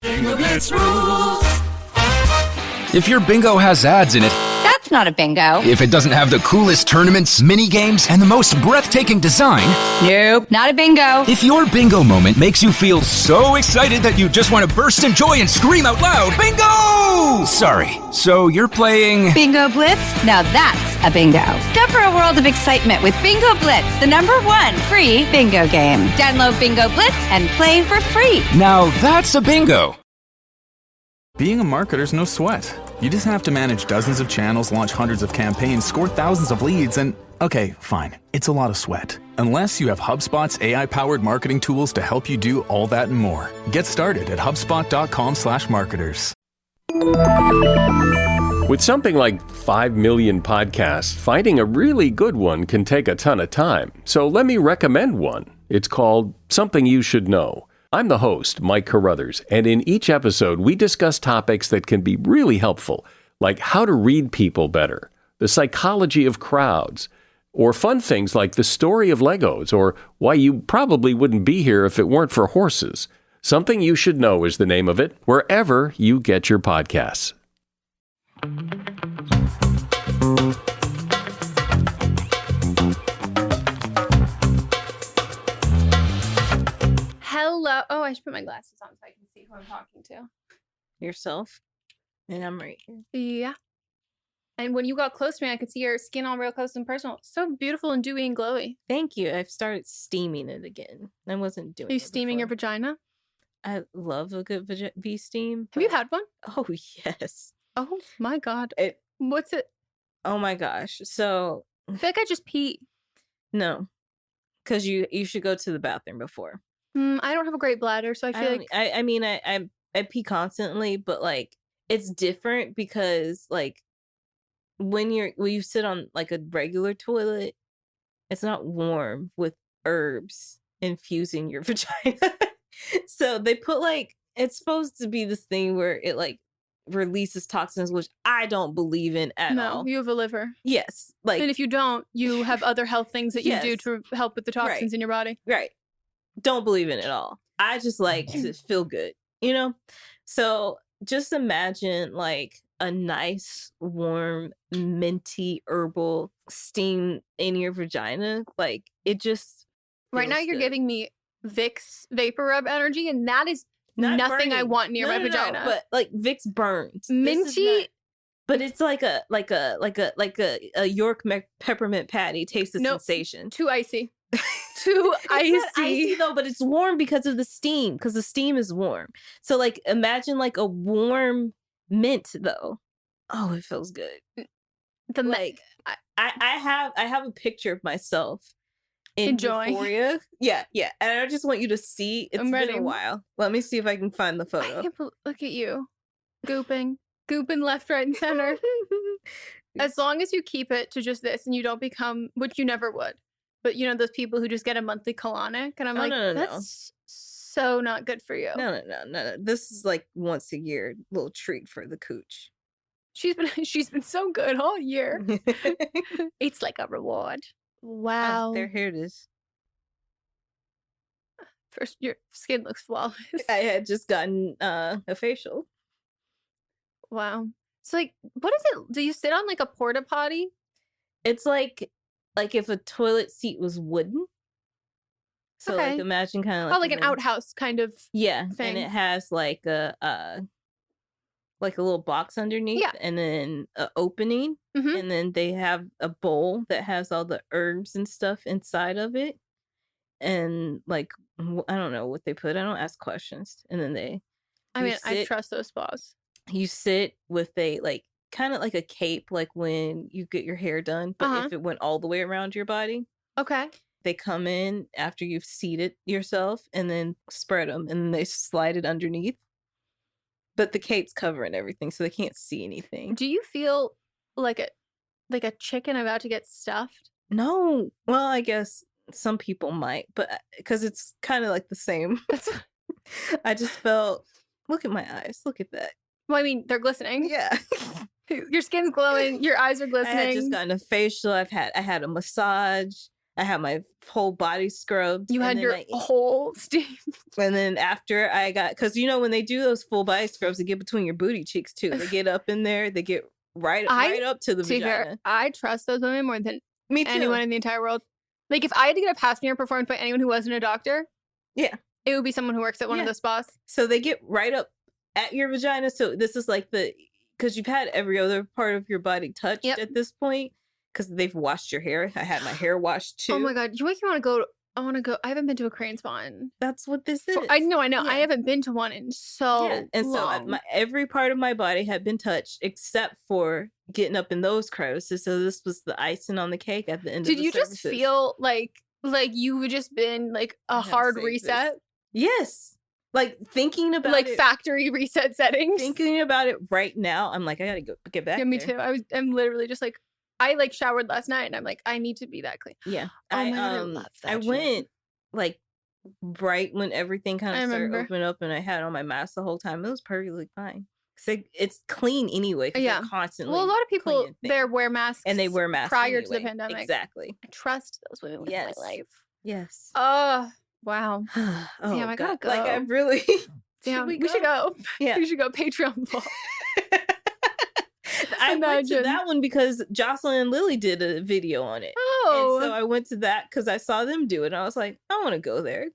Bingo Blitz rules. If your bingo has ads in it, That's not a bingo. if it doesn't have the coolest tournaments, mini games, and the most breathtaking design, Nope, not a bingo. if your bingo moment makes you feel so excited that you just want to burst in joy and scream out loud, bingo! Sorry, so you're playing... Bingo Blitz? Now that's a bingo. Discover a world of excitement with Bingo Blitz, the #1 free bingo game. Download Bingo Blitz and play for free. Now that's a bingo. Being a marketer's no sweat. You just have to manage dozens of channels, launch hundreds of campaigns, score thousands of leads, and okay, fine, it's a lot of sweat. Unless you have HubSpot's AI-powered marketing tools to help you do all that and more. Get started at HubSpot.com/marketers. With something like 5 million podcasts, finding a really good one can take a ton of time. So let me recommend one. It's called Something You Should Know. I'm the host, Mike Carruthers, and in each episode, we discuss topics that can be really helpful, like how to read people better, the psychology of crowds, or fun things like the story of Legos, or why you probably wouldn't be here if it weren't for horses. Something You Should Know is the name of it, wherever you get your podcasts. Hello. Oh, I should put my glasses on so I can see who I'm talking to. Yourself, and I'm right here. Yeah. And when you got close to me, I could see your skin all real close and personal. So beautiful and dewy and glowy. Thank you. I've started steaming it again. I wasn't doing Are you it steaming your before. vagina? I love a good V steam. Have you but- had one? Oh yes. Oh my God. It. What's it? Oh my gosh. So I feel like I just pee. no, because you should go to the bathroom before. I don't have a great bladder, so I feel like I mean I pee constantly, but like it's different because like when you sit on like a regular toilet, it's not warm with herbs infusing your vagina. So they put like it's supposed to be this thing where it like releases toxins, which I don't believe in at all. no, you have a liver. Yes, like And if you don't, you have other health things that you do Yes. to help with the toxins in your body. right. Don't believe in it at all. I just like to feel good, you know? So just imagine like a nice, warm, minty herbal steam in your vagina. Like it just Right now, feels you're good. giving me Vicks Vapor Rub energy, and that is Not nothing I burning. want near my No, vagina. but like Vicks burns. This is Minty. not- but it's like a York peppermint patty taste of Nope. sensation. Too icy. Too It's not icy icy. though, but it's warm because of the steam. Because the steam is warm. So like imagine like a warm mint though. Oh, it feels good. The me- Like I have a picture of myself in Enjoying. Euphoria. Yeah, and I just want you to see. It's I'm been ready. a while. Let me see if I can find the I photo. can't look at you, gooping left, right, and center. As long as you keep it to just this, and you don't become, which you never would. But you know those people who just get a monthly colonic, and I'm Oh, like, no. that's so not good for you. No. This is like once a year little treat for the cooch. She's been so good all year. It's like a reward. Wow. Oh, here it is. First, your skin looks flawless. I had just gotten a facial. Wow. So like, what is it? Do you sit on like a porta potty? It's like if a toilet seat was wooden. So like Okay. imagine kind of like Oh, like an outhouse kind of. Yeah, thing. and it has like a little box underneath, Yeah. and then an opening, Mhm. and then they have a bowl that has all the herbs and stuff inside of it, and like I don't know what they put. I don't ask questions, and then I you mean, I sit- trust those spas. you sit with a like kind of like a cape, like when you get your hair done, but Uh-huh. if it went all the way around your body. Okay. They come in after you've seated yourself and then spread them, and then they slide it underneath. But the cape's covering everything, so they can't see anything. Do you feel like a chicken about to get stuffed? No. Well, I guess some people might, but because it's kind of like the same. I just felt, look at my eyes. Look at that. Well, I mean, they're glistening. Yeah. Your skin's glowing. Your eyes are I glistening. had just gotten a facial. I had a massage. I had my whole body scrubbed. You had your whole steam. And then after I got, because when they do those full body scrubs, they get between your booty cheeks too. They get up in there. They get right up to the vagina. I trust those women more than Me too. anyone in the entire world. Like if I had to get a pap smear performed by anyone who wasn't a doctor, yeah, it would be someone who works at one of those spas. So they get right up at your vagina. So this is like because you've had every other part of your body touched at this point. Because they've washed your hair. I had my hair washed too. Oh my god, you make me want to go. I want to go. I haven't been to a crane spa. That's what this is. I know. Yeah. I haven't been to one in so and long. So every part of my body had been touched except for getting up in those crevices. So this was the icing on the cake at the end of the Did you just feel like you've just been like a hard reset? Yes. Like thinking about like factory reset settings. Thinking about it right now, I'm like, I gotta go get back. Yeah, me too. I'm literally just like, I like showered last night and I'm like, I need to be that clean. Yeah. Oh my God, I love that. I went like right when everything kind of started opening up and I had on my mask the whole time. It was perfectly fine. It's clean anyway. Yeah. Constantly. Well, a lot of people there wear masks. And they wear masks prior anyway. to the pandemic. Exactly. I trust those women with my life. Yes. Oh, wow. Oh, damn, I gotta go. Like I really damn, we should go. Yeah. We should go Patreon vlog. I went to that one because Jocelyn and Lily did a video on it. Oh. And so I went to that because I saw them do it. And I was like, I want to go there.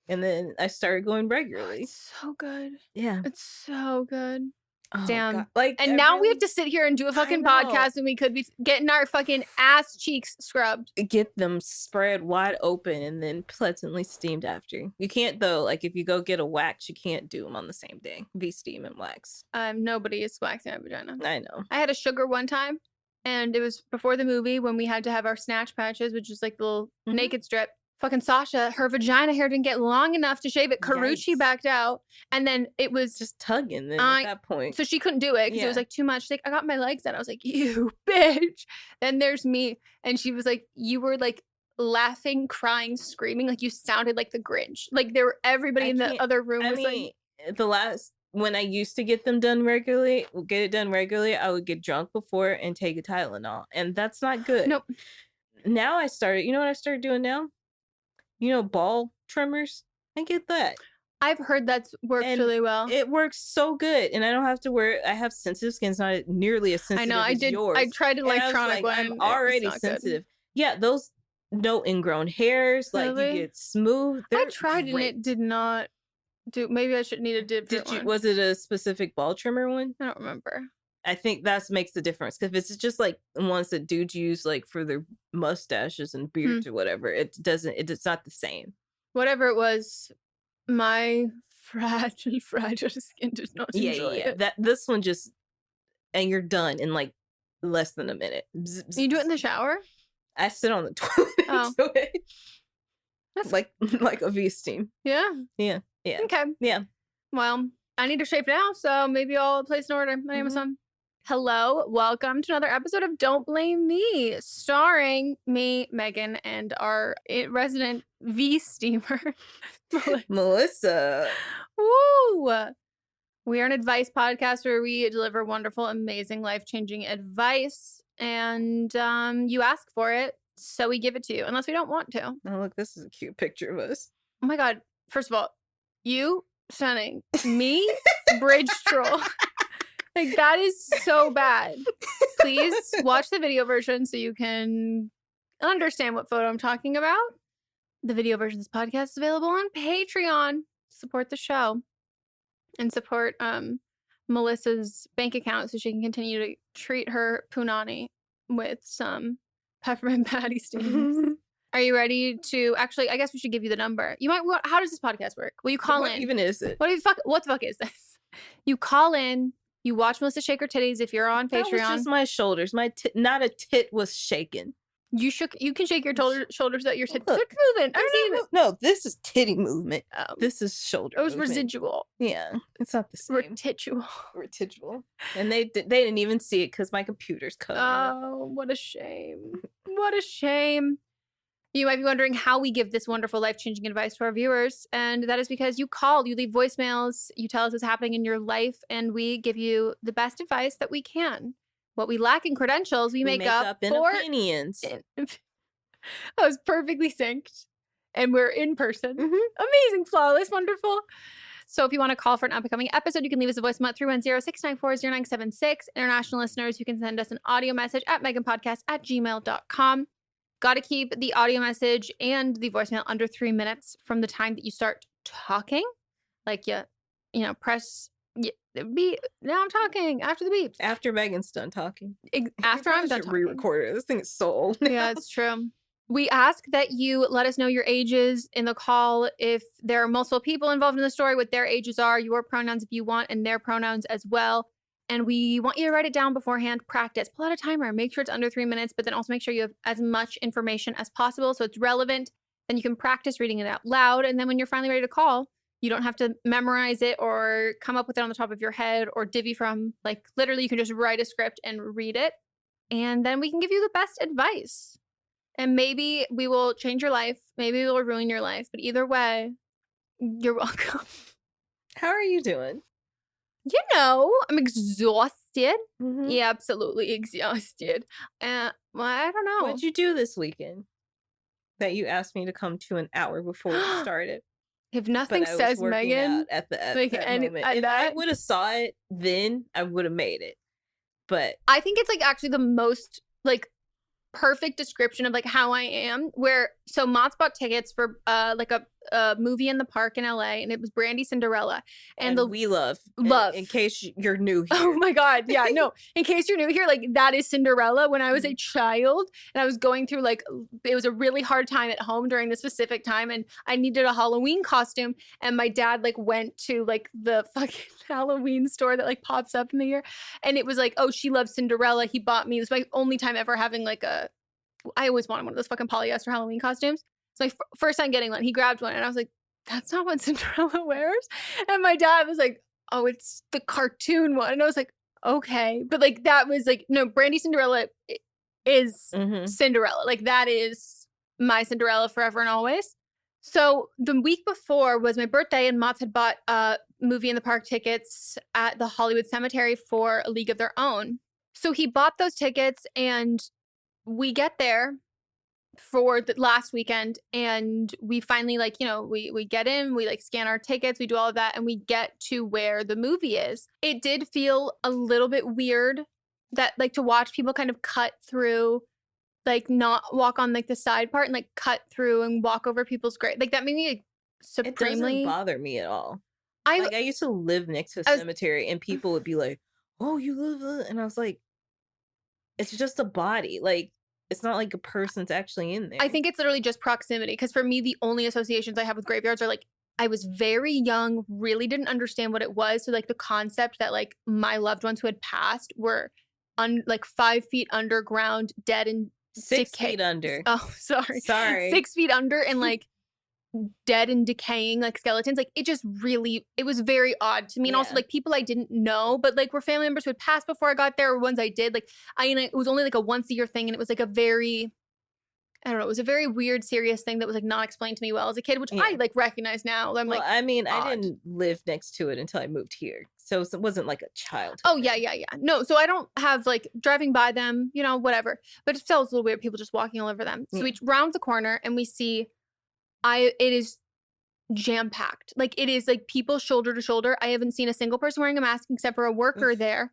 And then I started going regularly. It's so good. Yeah. It's so good. Oh, damn. God. Like, and now we have to sit here and do a fucking podcast and we could be getting our fucking ass cheeks scrubbed. Get them spread wide open and then pleasantly steamed after. You can't though. Like if you go get a wax, you can't do them on the same day. V-steam and wax. Nobody is waxing my vagina. I know. I had a sugar one time and it was before the movie when we had to have our snatch patches, which is like the little naked strip. Fucking Sasha, her vagina hair didn't get long enough to shave it. Karuchi backed out. And then it was just tugging then at that point. So she couldn't do it because it was like too much. She's like, I got my legs out. I was like, you bitch. Then there's me. And she was like, you were like laughing, crying, screaming. Like you sounded like the Grinch. Like there were everybody in the other room was like. When I used to get it done regularly, I would get drunk before and take a Tylenol. And that's not good. Nope. Now I started, you know what I started doing now? Ball trimmers. I get that. I've heard that works really well. It works so good. And I don't have to wear I have sensitive skin. It's not nearly as sensitive as yours. I tried an electronic one. I'm already sensitive. Good. Yeah, those no ingrown hairs. Like you get smooth. I tried and it did not do. Maybe I should need a different one. Was it a specific ball trimmer one? I don't remember. I think that makes the difference because if it's just like ones that dudes use like for their mustaches and beards or whatever, it's not the same. Whatever it was, my fragile skin did not enjoy it. This one just, and you're done in like less than a minute. You do it in the shower? I sit on the toilet and do it. That's like a V-steam. Yeah. Yeah. Yeah. Okay. Yeah. Well, I need to shave now, so maybe I'll place an order on Amazon. Hello, welcome to another episode of Don't Blame Me, starring me, Megan, and our resident V-steamer, Melissa. Woo! We are an advice podcast where we deliver wonderful, amazing, life-changing advice, and you ask for it, so we give it to you, unless we don't want to. Oh, look, this is a cute picture of us. Oh my God. First of all, you stunning. Me, bridge troll. Like, that is so bad. Please watch the video version so you can understand what photo I'm talking about. The video version of this podcast is available on Patreon. Support the show and support Melissa's bank account so she can continue to treat her punani with some peppermint patty steams. Are you ready to actually? I guess we should give you the number. You might. How does this podcast work? Will you call in? What even is it? What the fuck is this? You call in. You watch Melissa shake her titties if you're on Patreon. That was just my shoulders. Not a tit was shaking. You can shake your shoulders that your tits are moving. No, this is titty movement. This is shoulder. It was movement. residual. Yeah, it's not the same. Retidual. And they didn't even see it because my computer's covered. Oh, what a shame! What a shame. You might be wondering how we give this wonderful life-changing advice to our viewers, and that is because you call, you leave voicemails, you tell us what's happening in your life, and we give you the best advice that we can. What we lack in credentials, we make up in for opinions. I was perfectly synced. And we're in person. Amazing, flawless, wonderful. So if you want to call for an upcoming episode, you can leave us a voicemail at 310-694-0976. International listeners, you can send us an audio message at meghanpodcast@gmail.com. Got to keep the audio message and the voicemail under 3 minutes from the time that you start talking. Like you know, press beep. Now I'm talking after the beep. After Megan's done talking. After I'm done talking. Re-record it. This thing is so old. Yeah, it's true. We ask that you let us know your ages in the call. If there are multiple people involved in the story, what their ages are, your pronouns if you want, and their pronouns as well. And we want you to write it down beforehand, practice, pull out a timer, make sure it's under 3 minutes, but then also make sure you have as much information as possible so it's relevant. Then you can practice reading it out loud. And then when you're finally ready to call, you don't have to memorize it or come up with it on the top of your head or divvy from, like, literally you can just write a script and read it. And then we can give you the best advice. And maybe we will change your life. Maybe we will ruin your life. But either way, you're welcome. How are you doing? You know, I'm exhausted. Yeah, absolutely exhausted. Well, I don't know. What'd you do this weekend that you asked me to come to an hour before we started? If nothing says Megan at that like, moment. If I would have saw it then, I would have made it. But I think it's like actually the most like perfect description of like how I am. So Mott's bought tickets for like a movie in the park in LA, and it was Brandy, Cinderella, and we love. In case you're new here. Oh my god, yeah, no. In case you're new here, like that is Cinderella. When I was a child, and I was going through like it was a really hard time at home during this specific time, and I needed a Halloween costume, and my dad like went to like the fucking Halloween store that like pops up in the year, and it was like, oh, she loves Cinderella. He bought me. It was my only time ever having like I always wanted one of those fucking polyester Halloween costumes. So my first time getting one, he grabbed one and I was like, that's not what Cinderella wears. And my dad was like, oh, it's the cartoon one. And I was like, okay. But like, that was like, no, Brandy Cinderella is Cinderella. Like that is my Cinderella forever and always. So the week before was my birthday and Mott's had bought movie in the park tickets at the Hollywood Cemetery for A League of Their Own. So he bought those tickets and we get there for the last weekend and we finally like, you know, we get in, we like scan our tickets, we do all of that and we get to where the movie is. It did feel a little bit weird that like to watch people kind of cut through, like not walk on like the side part and like cut through and walk over people's grave. Like that made me like supremely. It doesn't bother me at all. I used to live next to a cemetery and people would be like, oh, you live, and I was like, it's just a body. Like, it's not like a person's actually in there. I think it's literally just proximity. Because for me, the only associations I have with graveyards are like, I was very young, really didn't understand what it was. So like the concept that like my loved ones who had passed were like 5 feet underground, dead and 6 feet under. Oh, sorry. 6 feet under and like dead and decaying like skeletons. Like it just really, it was very odd to me. And also like people I didn't know, but like were family members who had passed before I got there or ones I did. Like it was only like a once a year thing. And it was like a very, I don't know, it was a very weird, serious thing that was like not explained to me well as a kid, which I like recognize now. I'm like, I mean, odd. I didn't live next to it until I moved here. So it wasn't like a child. Oh, yeah. No, so I don't have like driving by them, you know, whatever. But it feels a little weird, people just walking all over them. So we round the corner and we see it is jam-packed. Like it is like people shoulder to shoulder. I haven't seen a single person wearing a mask except for a worker there.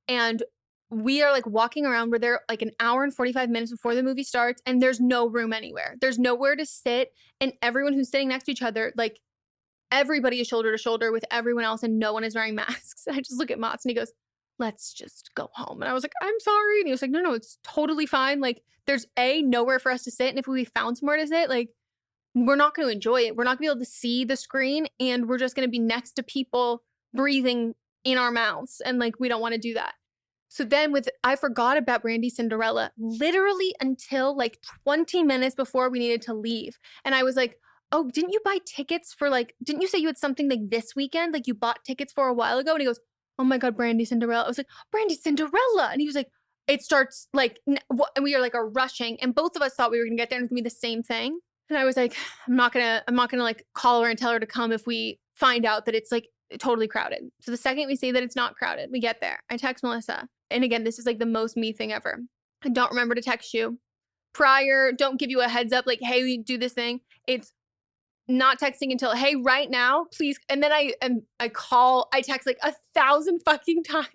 And we are like walking around. We're there like an hour and 45 minutes before the movie starts and there's no room anywhere. There's nowhere to sit. And everyone who's sitting next to each other, like everybody is shoulder to shoulder with everyone else and no one is wearing masks. I just look at Mats and he goes, let's just go home. And I was like, I'm sorry. And he was like, no, it's totally fine. Like there's nowhere for us to sit. And if we found somewhere to sit, like we're not going to enjoy it. We're not going to be able to see the screen and we're just going to be next to people breathing in our mouths. And like, we don't want to do that. So then I forgot about Brandy Cinderella literally until like 20 minutes before we needed to leave. And I was like, oh, didn't you buy tickets for like, didn't you say you had something like this weekend? Like you bought tickets for a while ago? And he goes, oh my God, Brandy Cinderella. I was like, Brandy Cinderella. And he was like, it starts like, and we are like rushing. And both of us thought we were going to get there and it was going to be the same thing. And I was like, I'm not gonna like call her and tell her to come if we find out that it's like totally crowded. So the second we see that it's not crowded, we get there. I text Melissa. And again, this is like the most me thing ever. I don't remember to text you. prior, don't give you a heads up, like, hey, we do this thing. It's not texting until, hey, right now, please. And then I text like 1,000 fucking times.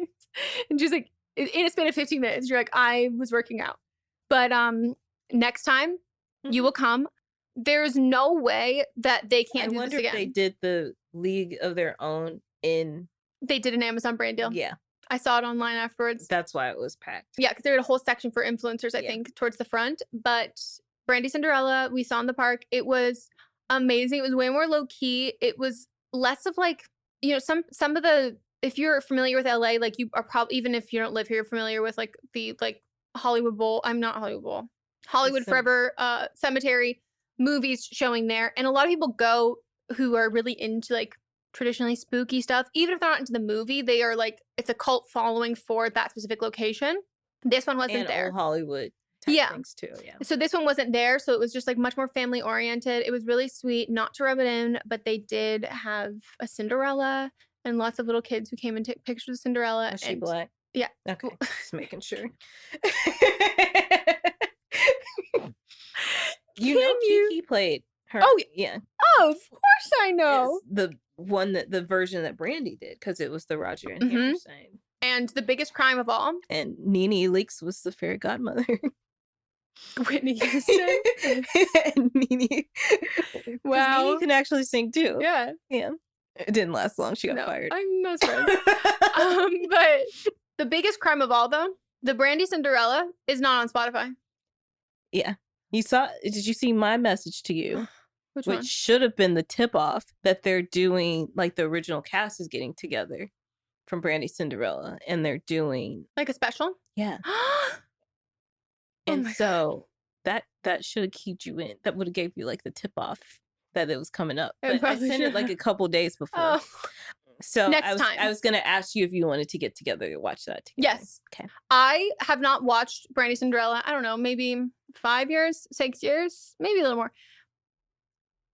And just like, in a span of 15 minutes, you're like, I was working out. But next time you will come. There's no way that they can't do this again. I wonder if they did the League of Their Own in... They did an Amazon brand deal. Yeah. I saw it online afterwards. That's why it was packed. Yeah, because they had a whole section for influencers, I think, towards the front. But Brandy Cinderella, we saw in the park. It was amazing. It was way more low key. It was less of like, some of the, if you're familiar with LA, like you are probably, even if you don't live here, you're familiar with like the Hollywood Bowl. I'm not Hollywood Bowl. Hollywood Forever Cemetery movies showing there. And a lot of people go who are really into like traditionally spooky stuff. Even if they're not into the movie, they are like, it's a cult following for that specific location. This one wasn't there. Old Hollywood things too. Yeah. So this one wasn't there. So it was just like much more family oriented. It was really sweet, not to rub it in, but they did have a Cinderella and lots of little kids who came and took pictures of Cinderella. Was she black? Yeah. Okay. Just making sure. Kiki played her. Oh, yeah. Oh, of course I know. Yes, the version that Brandy did, because it was the Roger and Hammerstein. And the biggest crime of all. And Nene Leakes was the fairy godmother. Whitney Houston. And Nene. Wow. Nene can actually sing too. Yeah. Yeah. It didn't last long. She got fired. I'm not surprised. But the biggest crime of all, though, the Brandy Cinderella is not on Spotify. Yeah. Did you see my message to you? Which one? Should have been the tip off that they're doing, like the original cast is getting together from Brandy Cinderella, and they're doing like a special. Yeah. And so that should have keyed you in. That would have gave you like the tip off that it was coming up. But I sent it like a couple days before. Oh. So next time. I was going to ask you if you wanted to get together to watch that together. Yes. Okay. I have not watched Brandy Cinderella. I don't know, maybe 5 years, 6 years, maybe a little more.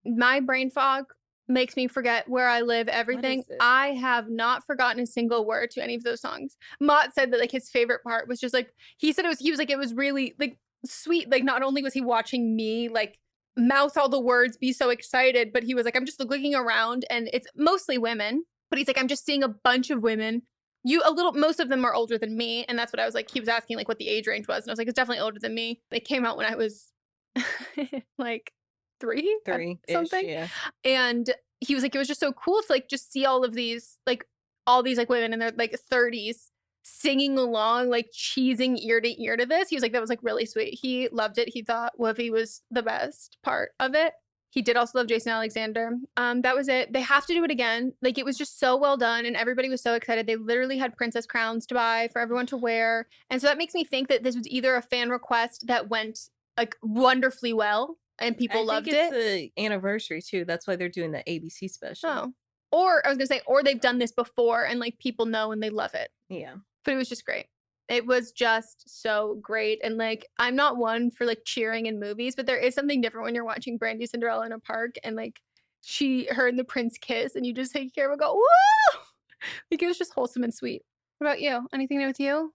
My brain fog makes me forget where I live, everything. I have not forgotten a single word to any of those songs. Mott said that like his favorite part was just like, he was like, it was really like sweet. Like not only was he watching me like mouth all the words, be so excited, but he was like, I'm just looking around and it's mostly women, but he's like, I'm just seeing a bunch of women. Most of them are older than me. And that's what I was like, he was asking like what the age range was. And I was like, it's definitely older than me. They came out when I was like three something. Yeah. And he was like, it was just so cool to like just see all these like women in their like 30s singing along, like cheesing ear to ear to this. He was like, that was like really sweet. He loved it. He thought Whoopi was the best part of it. He did also love Jason Alexander. That was it. They have to do it again. Like it was just so well done and everybody was so excited. They literally had princess crowns to buy for everyone to wear. And so that makes me think that this was either a fan request that went like wonderfully well and people loved it. It's the anniversary too. That's why they're doing the ABC special. Oh. Or I was going to say, or they've done this before and like people know and they love it. Yeah. But it was just great. It was just so great. And like, I'm not one for like cheering in movies, but there is something different when you're watching Brandy Cinderella in a park and like her and the prince kiss and you just take care of and go, woo! Like it was just wholesome and sweet. What about you? Anything new with you?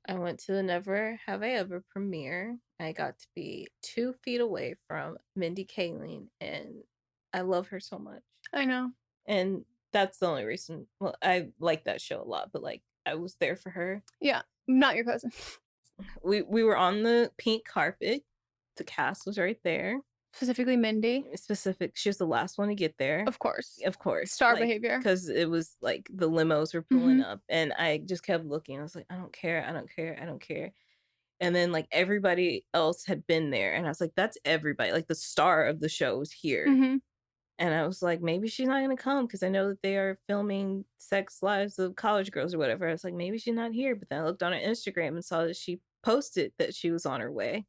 I went to the Never Have I Ever premiere. I got to be 2 feet away from Mindy Kaling and I love her so much. I know. And that's the only reason. Well, I like that show a lot, but like I was there for her. Yeah. Not your cousin. We were on the pink carpet. The cast was right there. Specifically Mindy. She was the last one to get there. Of course. Star behavior. Because it was like the limos were pulling up and I just kept looking. I was like, I don't care. And then like everybody else had been there. And I was like, that's everybody. Like the star of the show is here. Mm-hmm. And I was like, maybe she's not going to come because I know that they are filming Sex Lives of College Girls or whatever. I was like, maybe she's not here. But then I looked on her Instagram and saw that she posted that she was on her way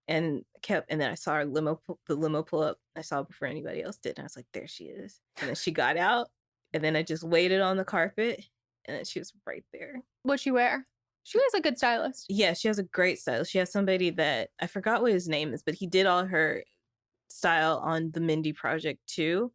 and then I saw the limo pull up. I saw it before anybody else did. And I was like, there she is. And then she got out and then I just waited on the carpet and then she was right there. What'd she wear? She was a good stylist. Yeah, she has a great stylist. She has somebody that I forgot what his name is, but he did all her style on the Mindy project too,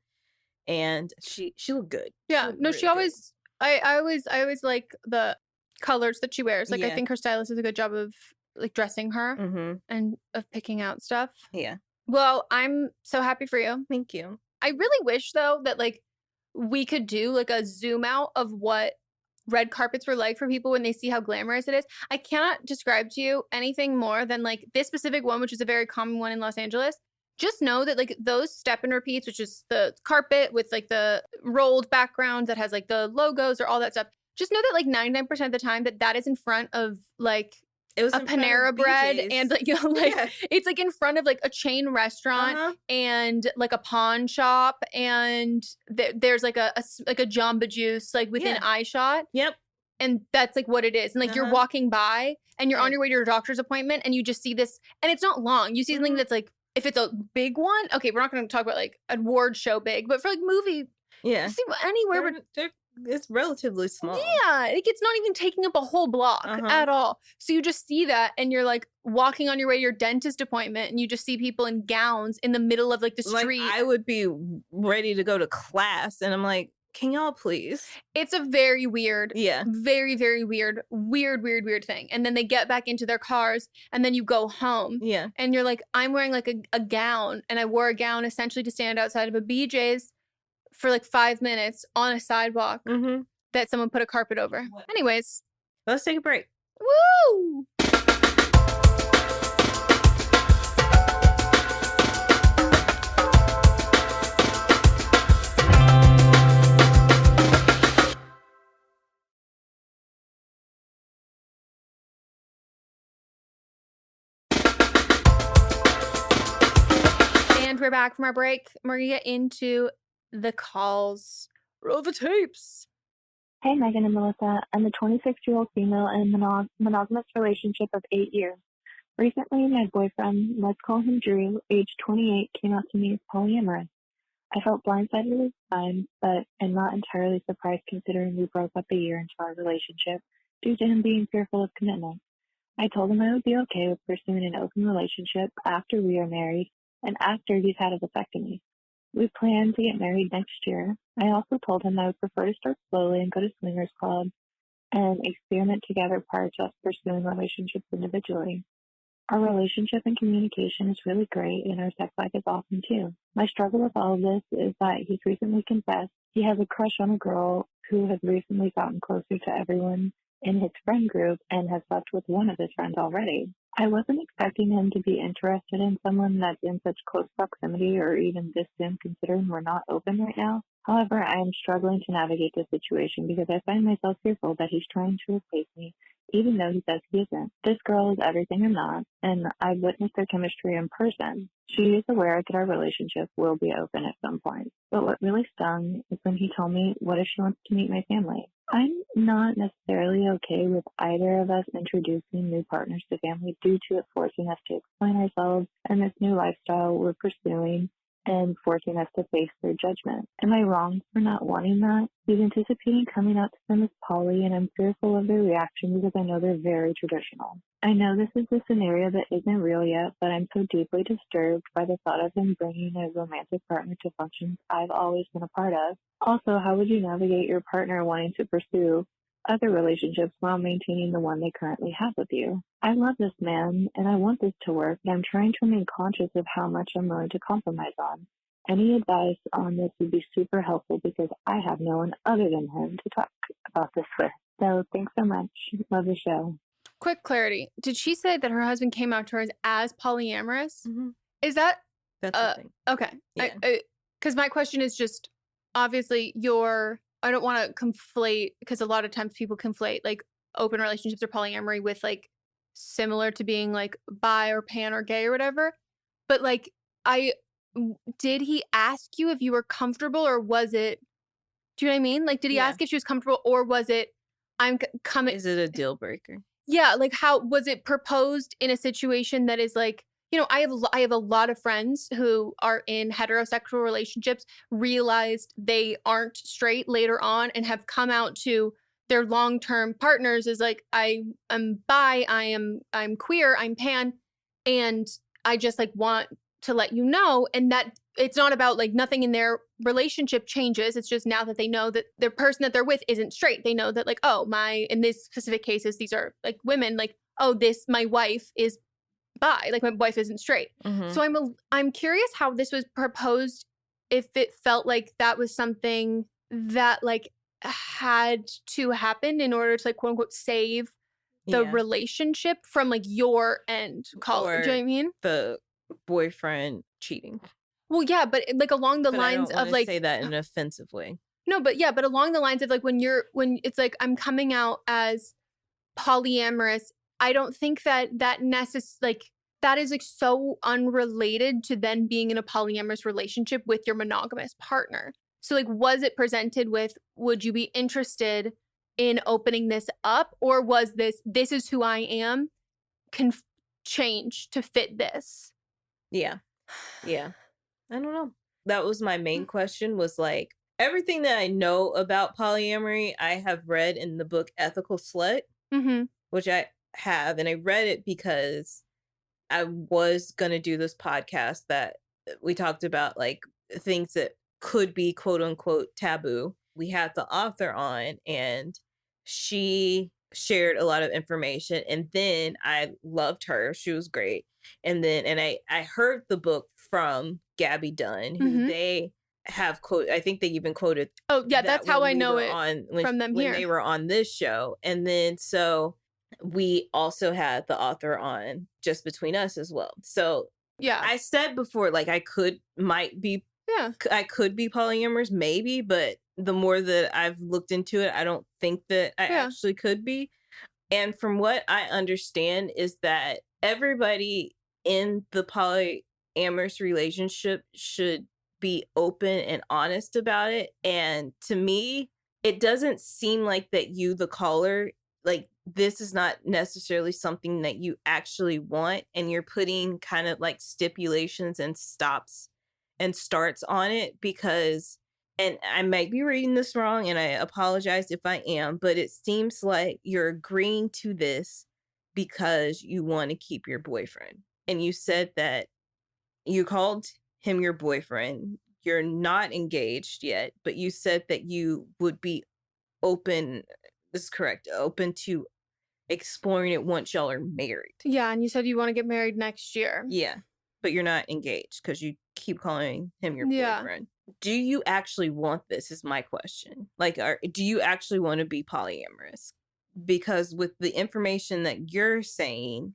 and she looked good. Yeah, no, she always good. I always like the colors that she wears. Like I think her stylist does a good job of like dressing her and of picking out stuff. Yeah. Well, I'm so happy for you. Thank you. I really wish though that like we could do like a zoom out of what red carpets were like for people when they see how glamorous it is. I cannot describe to you anything more than like this specific one, which is a very common one in Los Angeles. Just know that like those step and repeats, which is the carpet with like the rolled background that has like the logos or all that stuff. Just know that like 99% of the time that is in front of like It was a in front of Panera Bread BJ's. and like, you know, like it's like in front of like a chain restaurant and like a pawn shop and there's like a Jamba Juice like within eye shot. Yep. And that's like what it is. And like you're walking by and you're on your way to your doctor's appointment and you just see this and it's not long. You see something that's like, if it's a big one, okay, we're not going to talk about like award show big, but for like movie, see anywhere. It's relatively small. Yeah, like it's not even taking up a whole block at all. So you just see that and you're like walking on your way to your dentist appointment and you just see people in gowns in the middle of like the street. Like I would be ready to go to class and I'm like, can y'all please? It's a very weird, very, very weird thing. And then they get back into their cars and then you go home. Yeah. And you're like, I'm wearing like a gown and I wore a gown essentially to stand outside of a BJ's for like 5 minutes on a sidewalk that someone put a carpet over. Anyways. Let's take a break. Woo! And we're back from our break. We're going to get into the calls. Roll the tapes. Hey, Meghan and Melisa. I'm a 26-year-old female in a monogamous relationship of 8 years. Recently, my boyfriend, let's call him Drew, age 28, came out to me as polyamorous. I felt blindsided at the time, but I'm not entirely surprised considering we broke up a year into our relationship due to him being fearful of commitment. I told him I would be okay with pursuing an open relationship after we are married and after he's had a vasectomy. We plan to get married next year. I also told him I would prefer to start slowly and go to swingers club and experiment together prior to us pursuing relationships individually. Our relationship and communication is really great and our sex life is awesome too. My struggle with all of this is that he's recently confessed he has a crush on a girl who has recently gotten closer to everyone in his friend group and has slept with one of his friends already. I wasn't expecting him to be interested in someone that's in such close proximity or even this soon considering we're not open right now. However, I am struggling to navigate this situation because I find myself fearful that he's trying to replace me, even though he says he isn't. This girl is everything I'm not, and I've witnessed their chemistry in person. She is aware that our relationship will be open at some point. But what really stung is when he told me, what if she wants to meet my family? I'm not necessarily okay with either of us introducing new partners to family due to it forcing us to explain ourselves and this new lifestyle we're pursuing and forcing us to face their judgment. Am I wrong for not wanting that? He's anticipating coming out to them as poly, and I'm fearful of their reaction because I know they're very traditional. I know this is a scenario that isn't real yet, but I'm so deeply disturbed by the thought of him bringing a romantic partner to functions I've always been a part of. Also, how would you navigate your partner wanting to pursue other relationships while maintaining the one they currently have with you? I love this man, and I want this to work, and I'm trying to remain conscious of how much I'm willing to compromise on. Any advice on this would be super helpful because I have no one other than him to talk about this with. So thanks so much. Love the show. Quick clarity. Did she say that her husband came out to her as polyamorous? Is that... That's the thing. Okay. Yeah. Because my question is just, obviously, I don't want to conflate, because a lot of times people conflate, like, open relationships or polyamory with, like, similar to being, like, bi or pan or gay or whatever. But, like, did he ask you if you were comfortable, or was it... Do you know what I mean? Like, did he ask if she was comfortable, or was it, I'm coming... Is it a deal breaker? Yeah, like, how was it proposed in a situation that is, like, you know, I have a lot of friends who are in heterosexual relationships, realized they aren't straight later on, and have come out to their long-term partners as like, I am bi, I'm queer, I'm pan, and I just like want to let you know. And that it's not about like nothing in their relationship changes. It's just now that they know that the person that they're with isn't straight. They know that like, oh, in these specific cases, these are like women, like, oh, my wife is bi, like my wife isn't straight. Mhm. So I'm curious how this was proposed, if it felt like that was something that like had to happen in order to like quote unquote save the Yeah. relationship from like your end. Call it, do you know what I mean? The boyfriend cheating. Well, yeah, but like along the But lines I don't of like say that in an offensive way. no, but yeah, but along the lines of like when it's like I'm coming out as polyamorous, I don't think that that is like so unrelated to then being in a polyamorous relationship with your monogamous partner. So like, was it presented with, would you be interested in opening this up? Or was this is who I am, change to fit this? Yeah. Yeah. I don't know. That was my main question, was like, everything that I know about polyamory, I have read in the book Ethical Slut, which I have. And I read it because I was going to do this podcast that we talked about, like things that could be quote unquote taboo. We had the author on and she shared a lot of information. And then I loved her. She was great. And then, I heard the book from Gabby Dunn, who they have I think they even quoted. Oh yeah, that's how I know it from them when here. they were on this show. And then, so we also had the author on just between us as well. So yeah, I said before, like I could be polyamorous, maybe, but the more that I've looked into it, I don't think that I actually could be. And from what I understand is that everybody in the polyamorous relationship should be open and honest about it. And to me, it doesn't seem like that you, the caller, like this is not necessarily something that you actually want, and you're putting kind of like stipulations and stops and starts on it because, and I might be reading this wrong and I apologize if I am, but it seems like you're agreeing to this because you want to keep your boyfriend. And you said that you called him your boyfriend. You're not engaged yet, but you said that you would be open, this is correct, open to exploring it once y'all are married. Yeah, and you said you want to get married next year. Yeah, but you're not engaged because you keep calling him your boyfriend. Do you actually want this is my question. Like, do you actually want to be polyamorous? Because with the information that you're saying,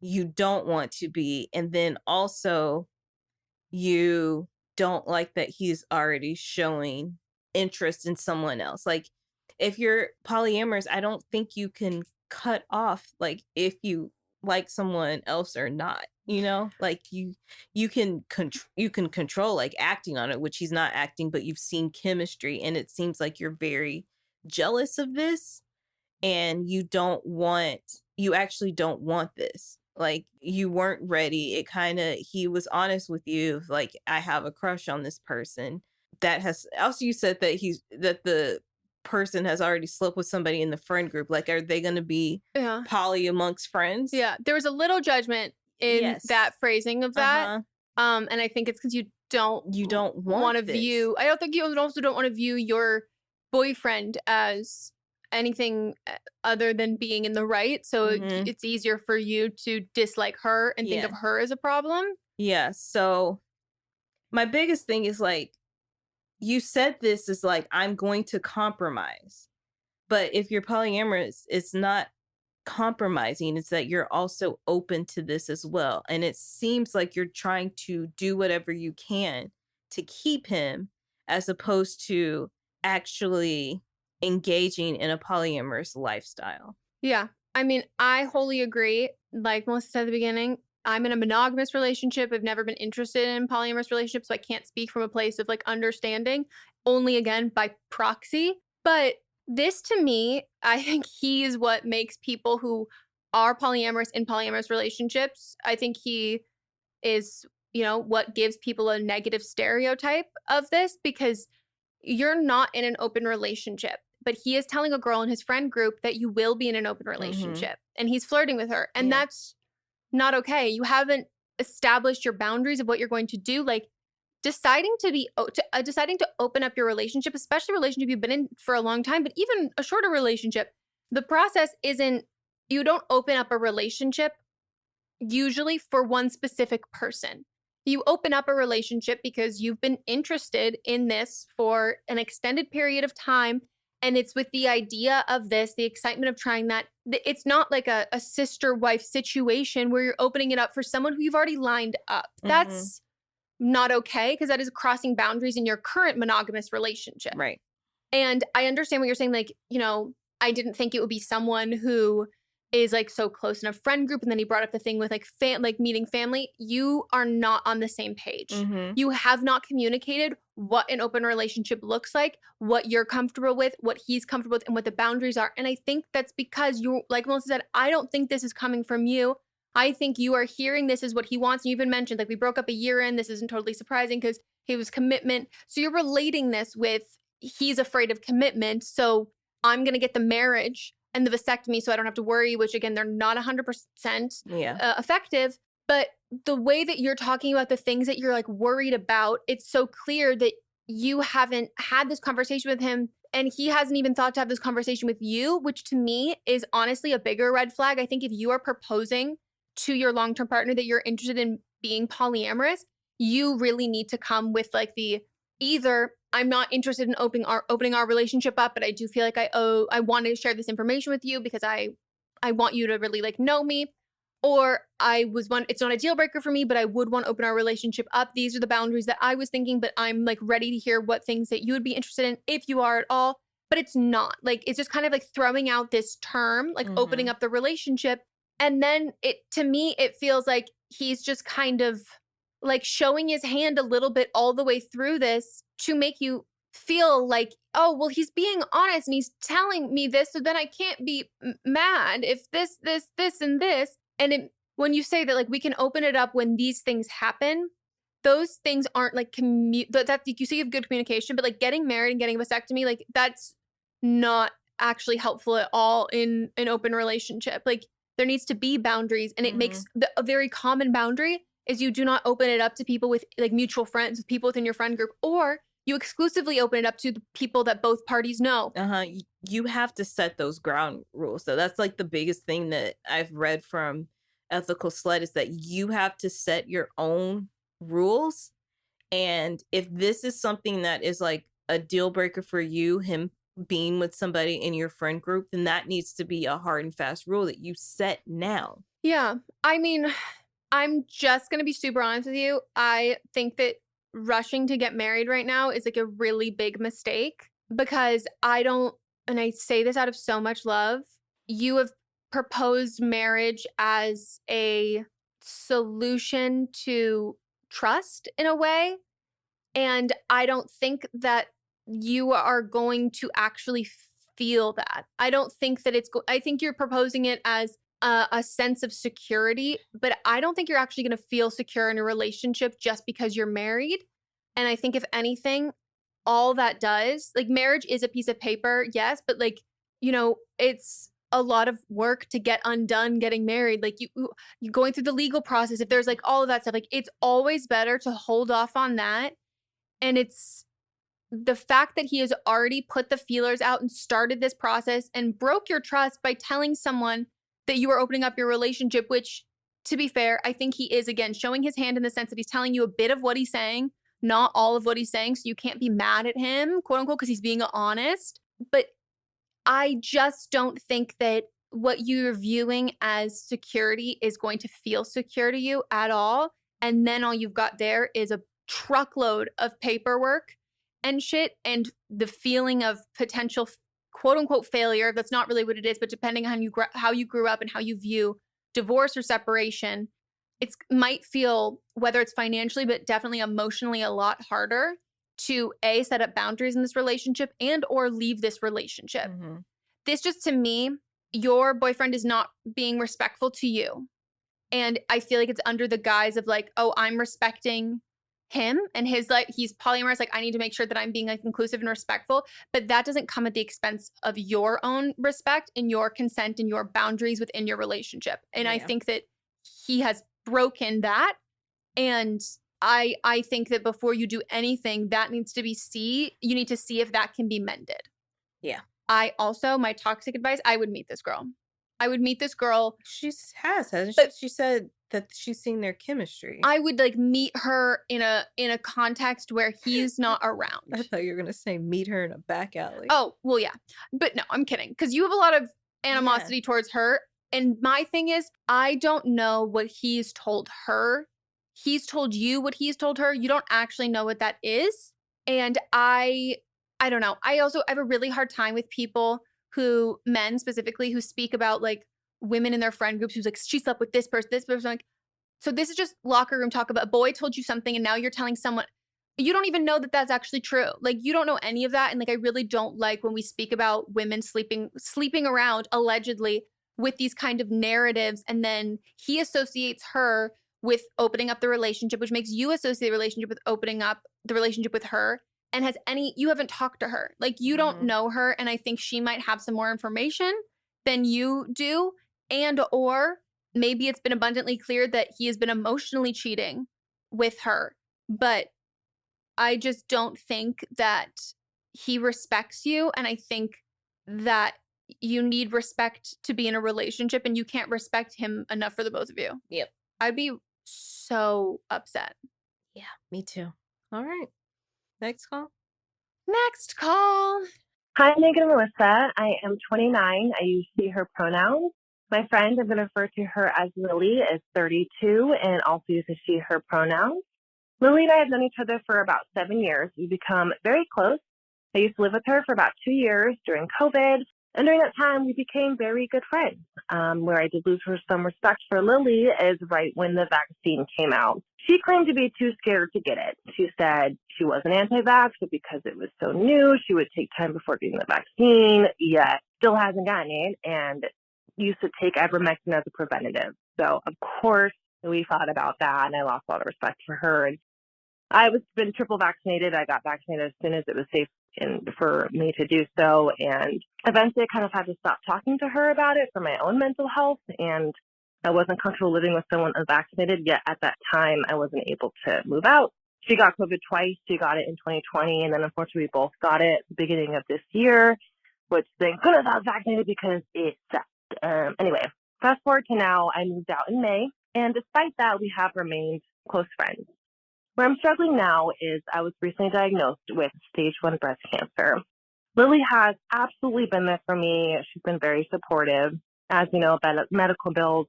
you don't want to be. And then also, you don't like that he's already showing interest in someone else. Like, if you're polyamorous, I don't think you can cut off, like, if you like someone else or not, you know, like you can control like acting on it, which he's not acting, but you've seen chemistry, and it seems like you're very jealous of this, and you actually don't want this. Like, you weren't ready. He was honest with you, like, I have a crush on this person. That has also, you said that the person has already slept with somebody in the friend group. Like, are they going to be poly amongst friends? Yeah, there was a little judgment in that phrasing of that. And I think it's because you don't want to view. I don't think you also don't want to view your boyfriend as anything other than being in the right. So it's easier for you to dislike her and think of her as a problem. Yeah. So my biggest thing is, like, you said this is like, I'm going to compromise. But if you're polyamorous, it's not compromising. It's that you're also open to this as well. And it seems like you're trying to do whatever you can to keep him, as opposed to actually engaging in a polyamorous lifestyle. Yeah. I mean, I wholly agree. Like Melissa said at the beginning, I'm in a monogamous relationship. I've never been interested in polyamorous relationships, so I can't speak from a place of like understanding, only again by proxy. But this, to me, I think he is what makes people who are polyamorous in polyamorous relationships. I think he is, what gives people a negative stereotype of this, because you're not in an open relationship. But he is telling a girl in his friend group that you will be in an open relationship, and he's flirting with her. And that's not okay. You haven't established your boundaries of what you're going to do. Like, deciding to open up your relationship, especially a relationship you've been in for a long time, but even a shorter relationship, the process isn't you don't open up a relationship usually for one specific person. You open up a relationship because you've been interested in this for an extended period of time. And it's with the idea of this, the excitement of trying that. It's not like a sister wife situation where you're opening it up for someone who you've already lined up. That's not okay, because that is crossing boundaries in your current monogamous relationship. Right. And I understand what you're saying. Like, you know, I didn't think it would be someone who is like so close in a friend group. And then he brought up the thing with like meeting family. You are not on the same page. You have not communicated what an open relationship looks like, what you're comfortable with, what he's comfortable with, and what the boundaries are. And I think that's because you, like Melissa said, I don't think this is coming from you. I think you are hearing this is what he wants. And you even mentioned, like, we broke up a year in. This isn't totally surprising because he was commitment. So you're relating this with he's afraid of commitment. So I'm going to get the marriage and the vasectomy so I don't have to worry, which again, they're not 100% effective. But the way that you're talking about the things that you're like worried about, it's so clear that you haven't had this conversation with him and he hasn't even thought to have this conversation with you, which to me is honestly a bigger red flag. I think if you are proposing to your long-term partner that you're interested in being polyamorous, you really need to come with like the either I'm not interested in opening our relationship up, but I do feel like I want to share this information with you because I want you to really like know me. Or it's not a deal breaker for me, but I would want to open our relationship up. These are the boundaries that I was thinking, but I'm like ready to hear what things that you would be interested in if you are at all. But it's not like, it's just kind of like throwing out this term, like opening up the relationship. And then to me, it feels like he's just kind of like showing his hand a little bit all the way through this to make you feel like, oh, well, he's being honest and he's telling me this, so then I can't be mad if this, and this. And when you say that, like, we can open it up when these things happen, those things aren't like, that you say you have good communication, but like getting married and getting a vasectomy, like that's not actually helpful at all in an open relationship. Like there needs to be boundaries, and it makes a very common boundary is you do not open it up to people with like mutual friends, with people within your friend group, or you exclusively open it up to the people that both parties know. You have to set those ground rules. So that's like the biggest thing that I've read from Ethical Slut is that you have to set your own rules. And if this is something that is like a deal breaker for you, him being with somebody in your friend group, then that needs to be a hard and fast rule that you set now. Yeah. I mean, I'm just going to be super honest with you. I think that rushing to get married right now is like a really big mistake because and I say this out of so much love, you have proposed marriage as a solution to trust in a way. And I don't think that you are going to actually feel that. I don't think that I think you're proposing it as a sense of security, but I don't think you're actually going to feel secure in a relationship just because you're married. And I think if anything, all that does, like marriage is a piece of paper, yes, but like, you know, it's a lot of work to get undone getting married. Like you going through the legal process, if there's like all of that stuff, like it's always better to hold off on that. And it's the fact that he has already put the feelers out and started this process and broke your trust by telling someone that you are opening up your relationship, which, to be fair, I think he is, again, showing his hand in the sense that he's telling you a bit of what he's saying, not all of what he's saying, so you can't be mad at him, quote unquote, because he's being honest. But I just don't think that what you're viewing as security is going to feel secure to you at all. And then all you've got there is a truckload of paperwork and shit, and the feeling of potential quote unquote failure. That's not really what it is, but depending on how you grew up and how you view divorce or separation, it might feel, whether it's financially, but definitely emotionally, a lot harder to set up boundaries in this relationship and or leave this relationship. This just, to me, your boyfriend is not being respectful to you. And I feel like it's under the guise of like, oh, I'm respecting him and his, like, he's polyamorous, like I need to make sure that I'm being like inclusive and respectful, but that doesn't come at the expense of your own respect and your consent and your boundaries within your relationship. And I think that he has broken that, and I think that before you do anything, that needs to be you need to see if that can be mended. Yeah. I also, my toxic advice, I would meet this girl. I would meet this girl. Hasn't she? She said that she's seen their chemistry. I would like meet her in a context where he's not around. I thought you were gonna say meet her in a back alley. Oh, well, yeah. But no, I'm kidding. Because you have a lot of animosity towards her. And my thing is, I don't know what he's told her. He's told you what he's told her. You don't actually know what that is. And I don't know. I have a really hard time with people men specifically, who speak about like women in their friend groups who's like, she slept with this person. Like, so this is just locker room talk about a boy told you something and now you're telling someone. You don't even know that that's actually true. Like, you don't know any of that. And like, I really don't like when we speak about women sleeping around allegedly with these kind of narratives. And then he associates her with opening up the relationship, which makes you associate the relationship with opening up the relationship with her. And you haven't talked to her. Like, you don't know her. And I think she might have some more information than you do. Or maybe it's been abundantly clear that he has been emotionally cheating with her. But I just don't think that he respects you. And I think that you need respect to be in a relationship, and you can't respect him enough for the both of you. Yep. I'd be so upset. Yeah, me too. All right. Next call. Hi, Meghan and Melisa. I am 29. I use she, her pronouns. My friend, I'm going to refer to her as Lily, is 32 and also uses she, her pronouns. Lily and I have known each other for about 7 years. We've become very close. I used to live with her for about 2 years during COVID. And during that time, we became very good friends. Where I did lose some respect for Lily is right when the vaccine came out. She claimed to be too scared to get it. She said she wasn't anti-vax, but because it was so new, she would take time before getting the vaccine, yet still hasn't gotten it, and used to take ivermectin as a preventative. So, of course, we thought about that, and I lost a lot of respect for her. And I was been triple vaccinated. I got vaccinated as soon as it was safe for me to do so. And eventually I kind of had to stop talking to her about it for my own mental health. And I wasn't comfortable living with someone unvaccinated, yet at that time I wasn't able to move out. She got COVID twice. She got it in 2020. And then unfortunately we both got it at the beginning of this year, which thank goodness I was vaccinated because it sucked. Anyway, fast forward to now, I moved out in May. And despite that, we have remained close friends. Where I'm struggling now is I was recently diagnosed with stage 1 breast cancer. Lily has absolutely been there for me. She's been very supportive. As you know, medical bills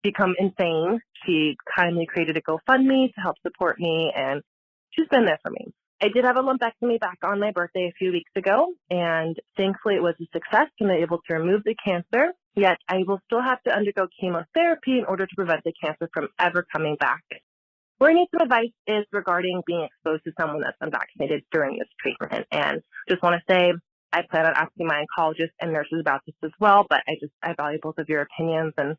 become insane. She kindly created a GoFundMe to help support me, and she's been there for me. I did have a lumpectomy back on my birthday a few weeks ago, and thankfully it was a success and I'm able to remove the cancer. Yet I will still have to undergo chemotherapy in order to prevent the cancer from ever coming back. Where I need some advice is regarding being exposed to someone that's unvaccinated during this treatment. And just want to say, I plan on asking my oncologist and nurses about this as well, but I value both of your opinions and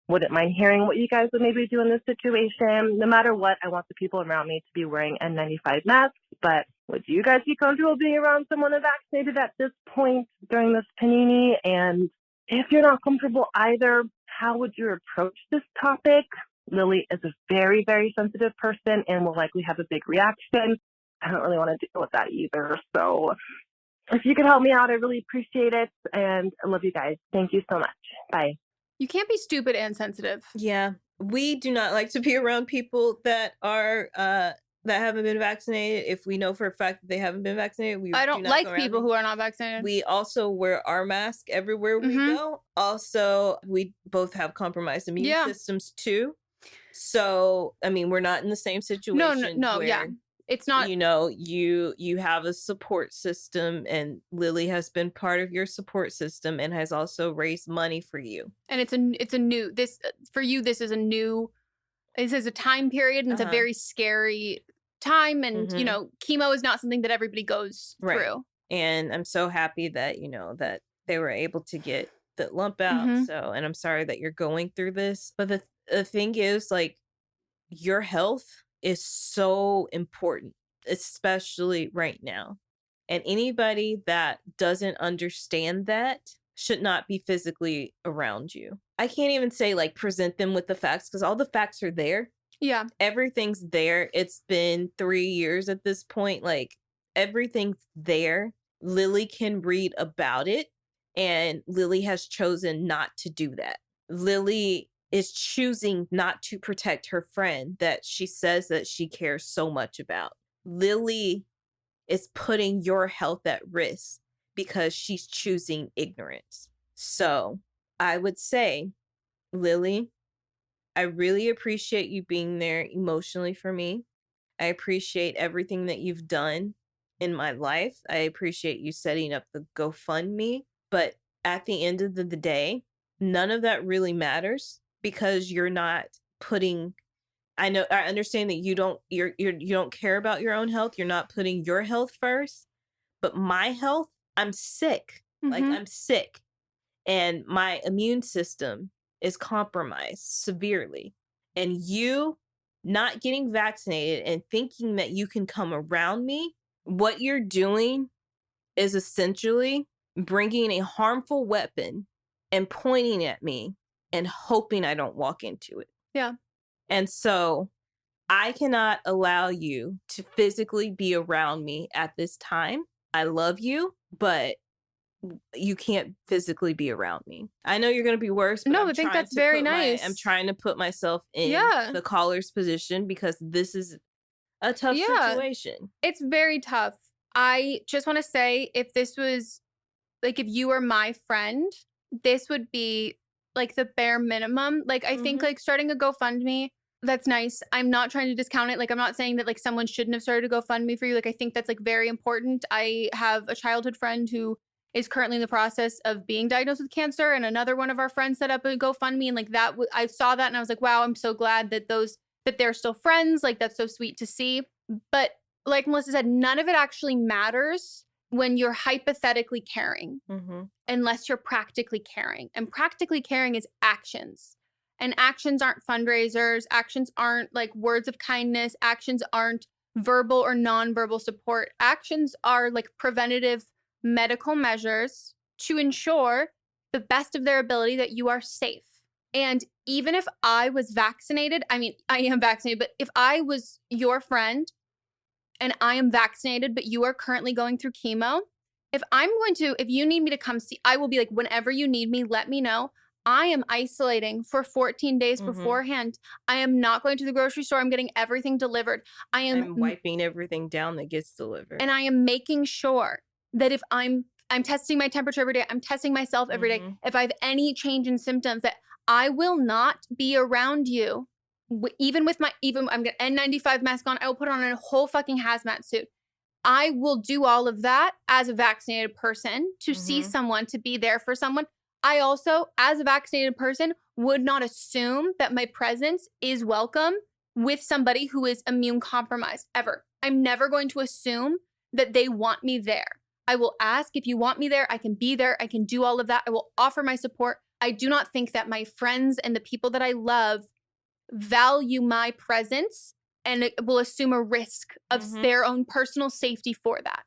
wouldn't mind hearing what you guys would maybe do in this situation. No matter what, I want the people around me to be wearing N95 masks, but would you guys be comfortable being around someone unvaccinated at this point during this panini? And if you're not comfortable either, how would you approach this topic? Lily is a very, very sensitive person and will likely have a big reaction. I don't really want to deal with that either. So if you could help me out, I really appreciate it. And I love you guys. Thank you so much. Bye. You can't be stupid and sensitive. Yeah. We do not like to be around people that are that haven't been vaccinated. If we know for a fact that they haven't been vaccinated, I don't like people who are not vaccinated. We also wear our mask everywhere we go. Also, we both have compromised immune systems too. So, I mean, we're not in the same situation. No, where, it's not. You know, you have a support system, and Lily has been part of your support system and has also raised money for you. And it's a new for you. This is a time period, and it's a very scary time. And you know, chemo is not something that everybody goes through. And I'm so happy that that they were able to get the lump out. So, and I'm sorry that you're going through this, but the thing is, like, your health is so important, especially right now. And anybody that doesn't understand that should not be physically around you. I can't even say like present them with the facts, because all the facts are there. Yeah. Everything's there. It's been 3 years at this point. Like, everything's there. Lily can read about it. And Lily has chosen not to do that. Lily is choosing not to protect her friend that she says that she cares so much about. Lily is putting your health at risk because she's choosing ignorance. So I would say, Lily, I really appreciate you being there emotionally for me. I appreciate everything that you've done in my life. I appreciate you setting up the GoFundMe. But at the end of the day, none of that really matters because you're not putting, I understand that you don't care about your own health. You're not putting your health first, but my health, I'm sick. Like I'm sick and my immune system is compromised severely. And you not getting vaccinated and thinking that you can come around me, what you're doing is essentially bringing a harmful weapon and pointing at me and hoping I don't walk into it. Yeah. And so I cannot allow you to physically be around me at this time. I love you, but you can't physically be around me. I know you're going to be worse. But no, I think that's very nice. I'm trying to put myself in the caller's position because this is a tough situation. It's very tough. I just want to say, if this was like, if you were my friend, this would be like the bare minimum. Like, I think like starting a GoFundMe, that's nice. I'm not trying to discount it. Like, I'm not saying that like someone shouldn't have started a GoFundMe for you. Like, I think that's like very important. I have a childhood friend who is currently in the process of being diagnosed with cancer, and another one of our friends set up a GoFundMe, and like that, I saw that and I was like, wow, I'm so glad that that they're still friends. Like, that's so sweet to see. But like Melissa said, none of it actually matters when you're hypothetically caring, unless you're practically caring. And practically caring is actions. And actions aren't fundraisers. Actions aren't like words of kindness. Actions aren't verbal or nonverbal support. Actions are like preventative medical measures to ensure the best of their ability that you are safe. And even if I was vaccinated, I mean, I am vaccinated, but if I was your friend and I am vaccinated, but you are currently going through chemo, if you need me to come see, I will be like, whenever you need me, let me know. I am isolating for 14 days beforehand. I am not going to the grocery store. I'm getting everything delivered. I'm wiping everything down that gets delivered. And I am making sure that if I'm testing my temperature every day, I'm testing myself every day. If I have any change in symptoms, that I will not be around you. Even I'm gonna N95 mask on. I will put on a whole fucking hazmat suit. I will do all of that as a vaccinated person to see someone, to be there for someone. I also, as a vaccinated person, would not assume that my presence is welcome with somebody who is immune compromised, ever. I'm never going to assume that they want me there. I will ask, if you want me there, I can be there. I can do all of that. I will offer my support. I do not think that my friends and the people that I love value my presence and will assume a risk of their own personal safety for that.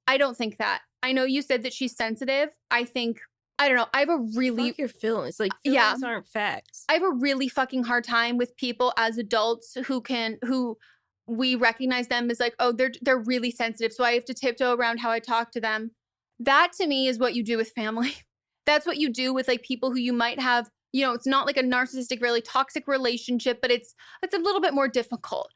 I don't think that. I know you said that she's sensitive. I don't know. I have a really... Fuck your feelings. Like, feelings aren't facts. I have a really fucking hard time with people as adults who we recognize them as like, oh, they're really sensitive, so I have to tiptoe around how I talk to them. That to me is what you do with family. That's what you do with like people who you might have, it's not like a narcissistic, really toxic relationship, but it's a little bit more difficult.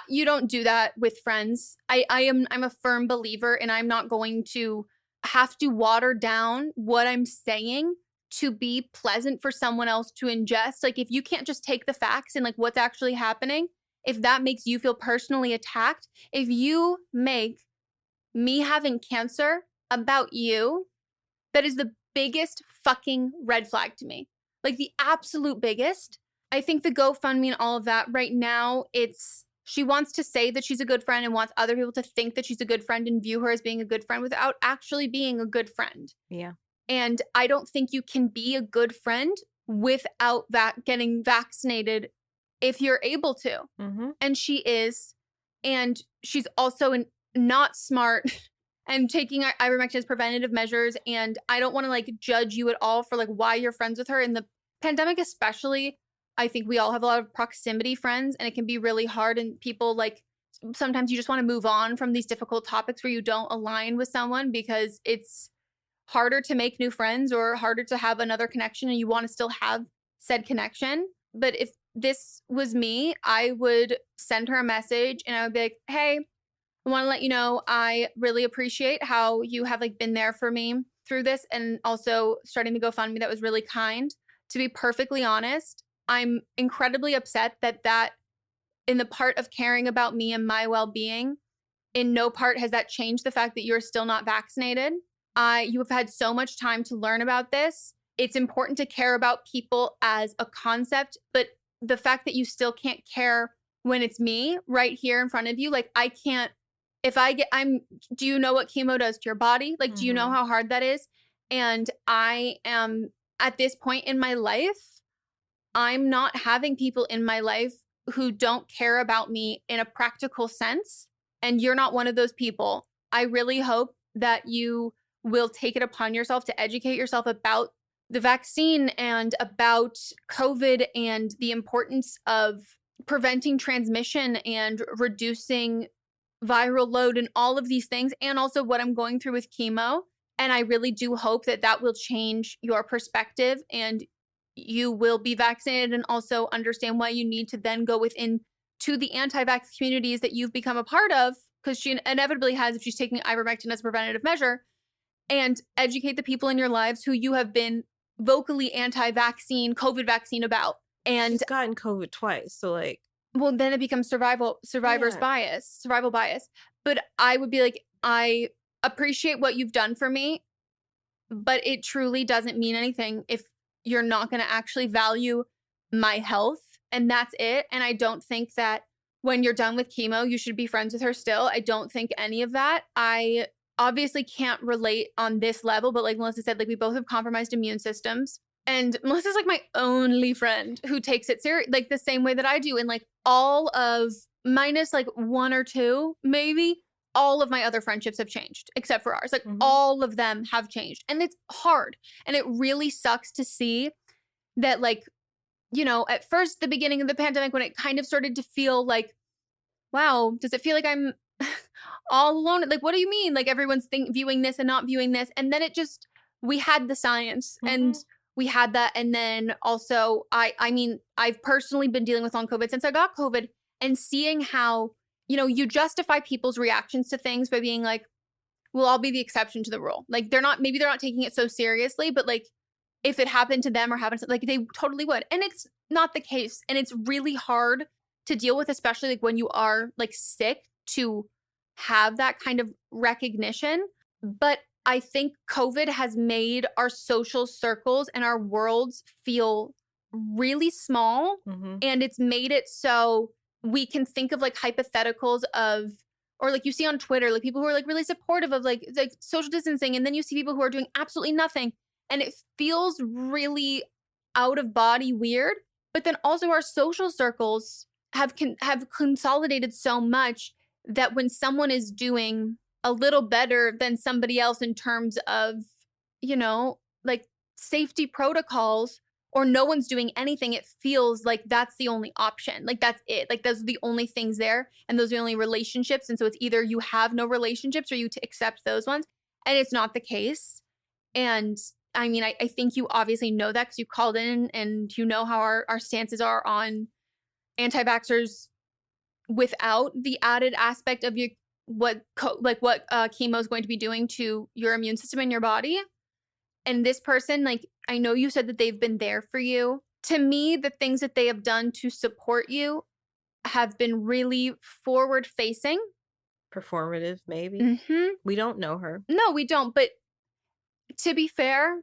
You don't do that with friends. I'm a firm believer, and I'm not going to have to water down what I'm saying to be pleasant for someone else to ingest. Like, if you can't just take the facts and like what's actually happening, if that makes you feel personally attacked, if you make me having cancer about you, that is the biggest fucking red flag to me. Like, the absolute biggest. I think the GoFundMe and all of that right now, she wants to say that she's a good friend and wants other people to think that she's a good friend and view her as being a good friend without actually being a good friend. Yeah. And I don't think you can be a good friend without getting vaccinated if you're able to. And she is. And she's also not smart and taking ivermectin as preventative measures. And I don't want to like judge you at all for like why you're friends with her. In the pandemic especially, I think we all have a lot of proximity friends, and it can be really hard. And people like, sometimes you just want to move on from these difficult topics where you don't align with someone because it's harder to make new friends or harder to have another connection and you want to still have said connection. But if this was me, I would send her a message and I would be like, hey, I want to let you know I really appreciate how you have like been there for me through this, and also starting the GoFundMe. That was really kind. To be perfectly honest, I'm incredibly upset that in the part of caring about me and my well-being, in no part has that changed the fact that you're still not vaccinated. You have had so much time to learn about this. It's important to care about people as a concept, but the fact that you still can't care when it's me right here in front of you, like I can't, do you know what chemo does to your body? Like, do you know how hard that is? And I am at this point in my life, I'm not having people in my life who don't care about me in a practical sense. And you're not one of those people. I really hope that you will take it upon yourself to educate yourself about the vaccine and about COVID and the importance of preventing transmission and reducing viral load and all of these things, and also what I'm going through with chemo. And I really do hope that that will change your perspective and you will be vaccinated and also understand why you need to then go within to the anti-vax communities that you've become a part of, because she inevitably has if she's taking ivermectin as a preventative measure, and educate the people in your lives who you have been vocally anti-vaccine, COVID vaccine about. And she's gotten COVID twice, so like, well, then it becomes survival bias. But I would be like, I appreciate what you've done for me, but it truly doesn't mean anything if you're not going to actually value my health. And that's it. And I don't think that when you're done with chemo, you should be friends with her still. I don't think any of that. I obviously can't relate on this level, but like Melissa said, like we both have compromised immune systems. And Melissa's like my only friend who takes it serious, like the same way that I do. And like all of minus like one or two, maybe, all of my other friendships have changed except for ours. Like all of them have changed. And it's hard. And it really sucks to see that, like, you know, at first, the beginning of the pandemic, when it kind of started to feel like, wow, does it feel like I'm all alone? Like, what do you mean? Like everyone's viewing this and not viewing this. And then it just, we had the science and we had that. And then also, I mean, I've personally been dealing with long COVID since I got COVID, and seeing how, you know, you justify people's reactions to things by being like, we'll all be the exception to the rule. Like maybe they're not taking it so seriously, but like if it happened to them or happened to, like they totally would. And it's not the case. And it's really hard to deal with, especially like when you are like sick, to have that kind of recognition. But I think COVID has made our social circles and our worlds feel really small. And it's made it so we can think of like hypotheticals of, or like you see on Twitter, like people who are like really supportive of like social distancing. And then you see people who are doing absolutely nothing. And it feels really out of body weird. But then also our social circles have consolidated so much that when someone is doing a little better than somebody else in terms of, you know, like safety protocols, or no one's doing anything, it feels like that's the only option. Like that's it. Like those are the only things there, and those are the only relationships. And so it's either you have no relationships or you accept those ones. And it's not the case. And I mean, I think you obviously know that because you called in and you know how our stances are on anti-vaxxers without the added aspect of what chemo is going to be doing to your immune system in your body. And this person, like, I know you said that they've been there for you. To me, the things that they have done to support you have been really forward facing. Performative, maybe. We don't know her. No, we don't. But to be fair,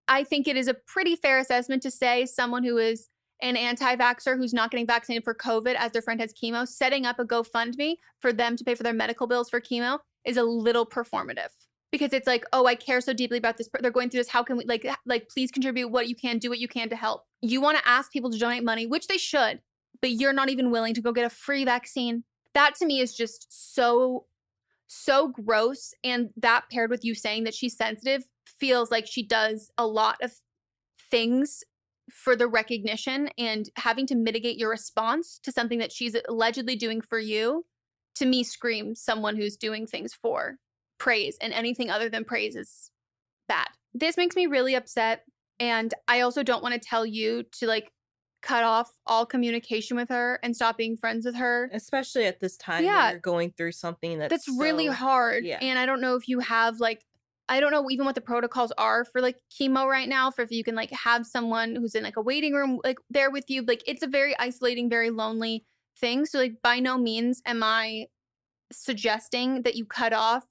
I think it is a pretty fair assessment to say someone who is an anti-vaxxer who's not getting vaccinated for COVID as their friend has chemo, setting up a GoFundMe for them to pay for their medical bills for chemo is a little performative. Because it's like, oh, I care so deeply about this. They're going through this. How can we, like, please contribute what you can, do what you can to help. You want to ask people to donate money, which they should, but you're not even willing to go get a free vaccine. That to me is just so gross. And that paired with you saying that she's sensitive feels like she does a lot of things for the recognition, and having to mitigate your response to something that she's allegedly doing for you, to me screams someone who's doing things for praise, and anything other than praise is bad. This makes me really upset. And I also don't want to tell you to like cut off all communication with her and stop being friends with her. Especially at this time when you're going through something that's really hard. Yeah. And I don't know if you have like, I don't know even what the protocols are for like chemo right now, for if you can like have someone who's in like a waiting room like there with you. Like it's a very isolating, very lonely thing. So like by no means am I suggesting that you cut off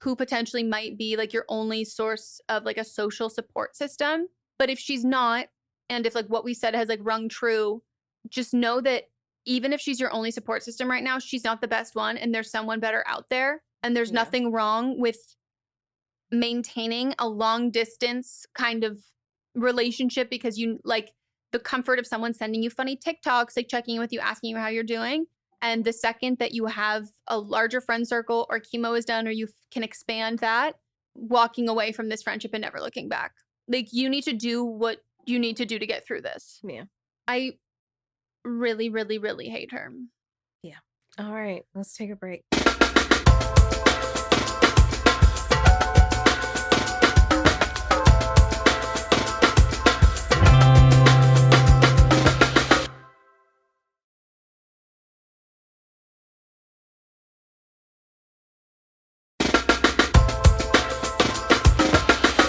who potentially might be like your only source of like a social support system. But if she's not, and if like what we said has like rung true, just know that even if she's your only support system right now, she's not the best one, and there's someone better out there. And there's nothing wrong with maintaining a long distance kind of relationship, because you like the comfort of someone sending you funny TikToks, like checking in with you, asking you how you're doing. And the second that you have a larger friend circle or chemo is done, or you can expand that, walking away from this friendship and never looking back. Like you need to do what you need to do to get through this. Yeah. I really, really, really hate her. Yeah. All right, let's take a break.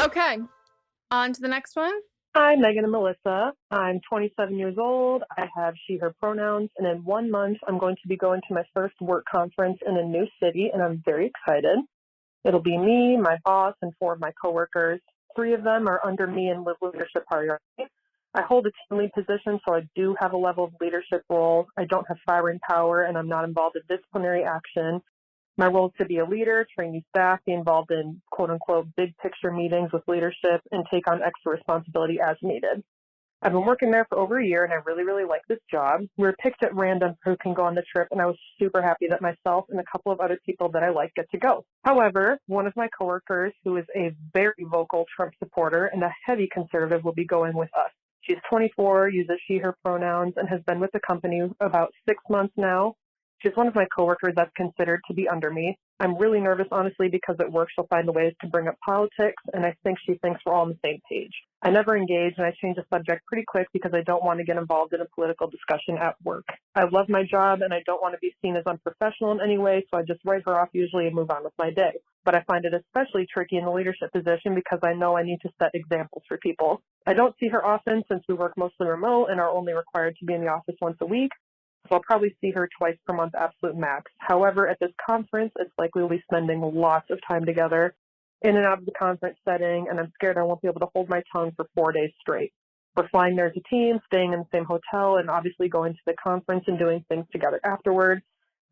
Okay, on to the next one. Hi, Meghan and Melisa. I'm 27 years old. I have she, her pronouns, and in 1 month, I'm going to be going to my first work conference in a new city, and I'm very excited. It'll be me, my boss, and 4 of my coworkers. 3 of them are under me in leadership hierarchy. I hold a team lead position, so I do have a level of leadership role. I don't have firing power, and I'm not involved in disciplinary action. My role is to be a leader, train new staff, be involved in quote-unquote big picture meetings with leadership, and take on extra responsibility as needed. I've been working there for over a year, and I really, really like this job. We were picked at random who can go on the trip, and I was super happy that myself and a couple of other people that I like get to go. However, one of my coworkers, who is a very vocal Trump supporter and a heavy conservative, will be going with us. She's 24, uses she, her pronouns, and has been with the company about 6 months now. She's one of my coworkers that's considered to be under me. I'm really nervous, honestly, because at work she'll find ways to bring up politics, and I think she thinks we're all on the same page. I never engage, and I change the subject pretty quick because I don't want to get involved in a political discussion at work. I love my job, and I don't want to be seen as unprofessional in any way, so I just write her off usually and move on with my day. But I find it especially tricky in the leadership position because I know I need to set examples for people. I don't see her often since we work mostly remote and are only required to be in the office once a week. So I'll probably see her twice per month, absolute max. However, at this conference, it's likely we'll be spending lots of time together in and out of the conference setting, and I'm scared I won't be able to hold my tongue for 4 days straight. We're flying there as a team, staying in the same hotel, and obviously going to the conference and doing things together afterward.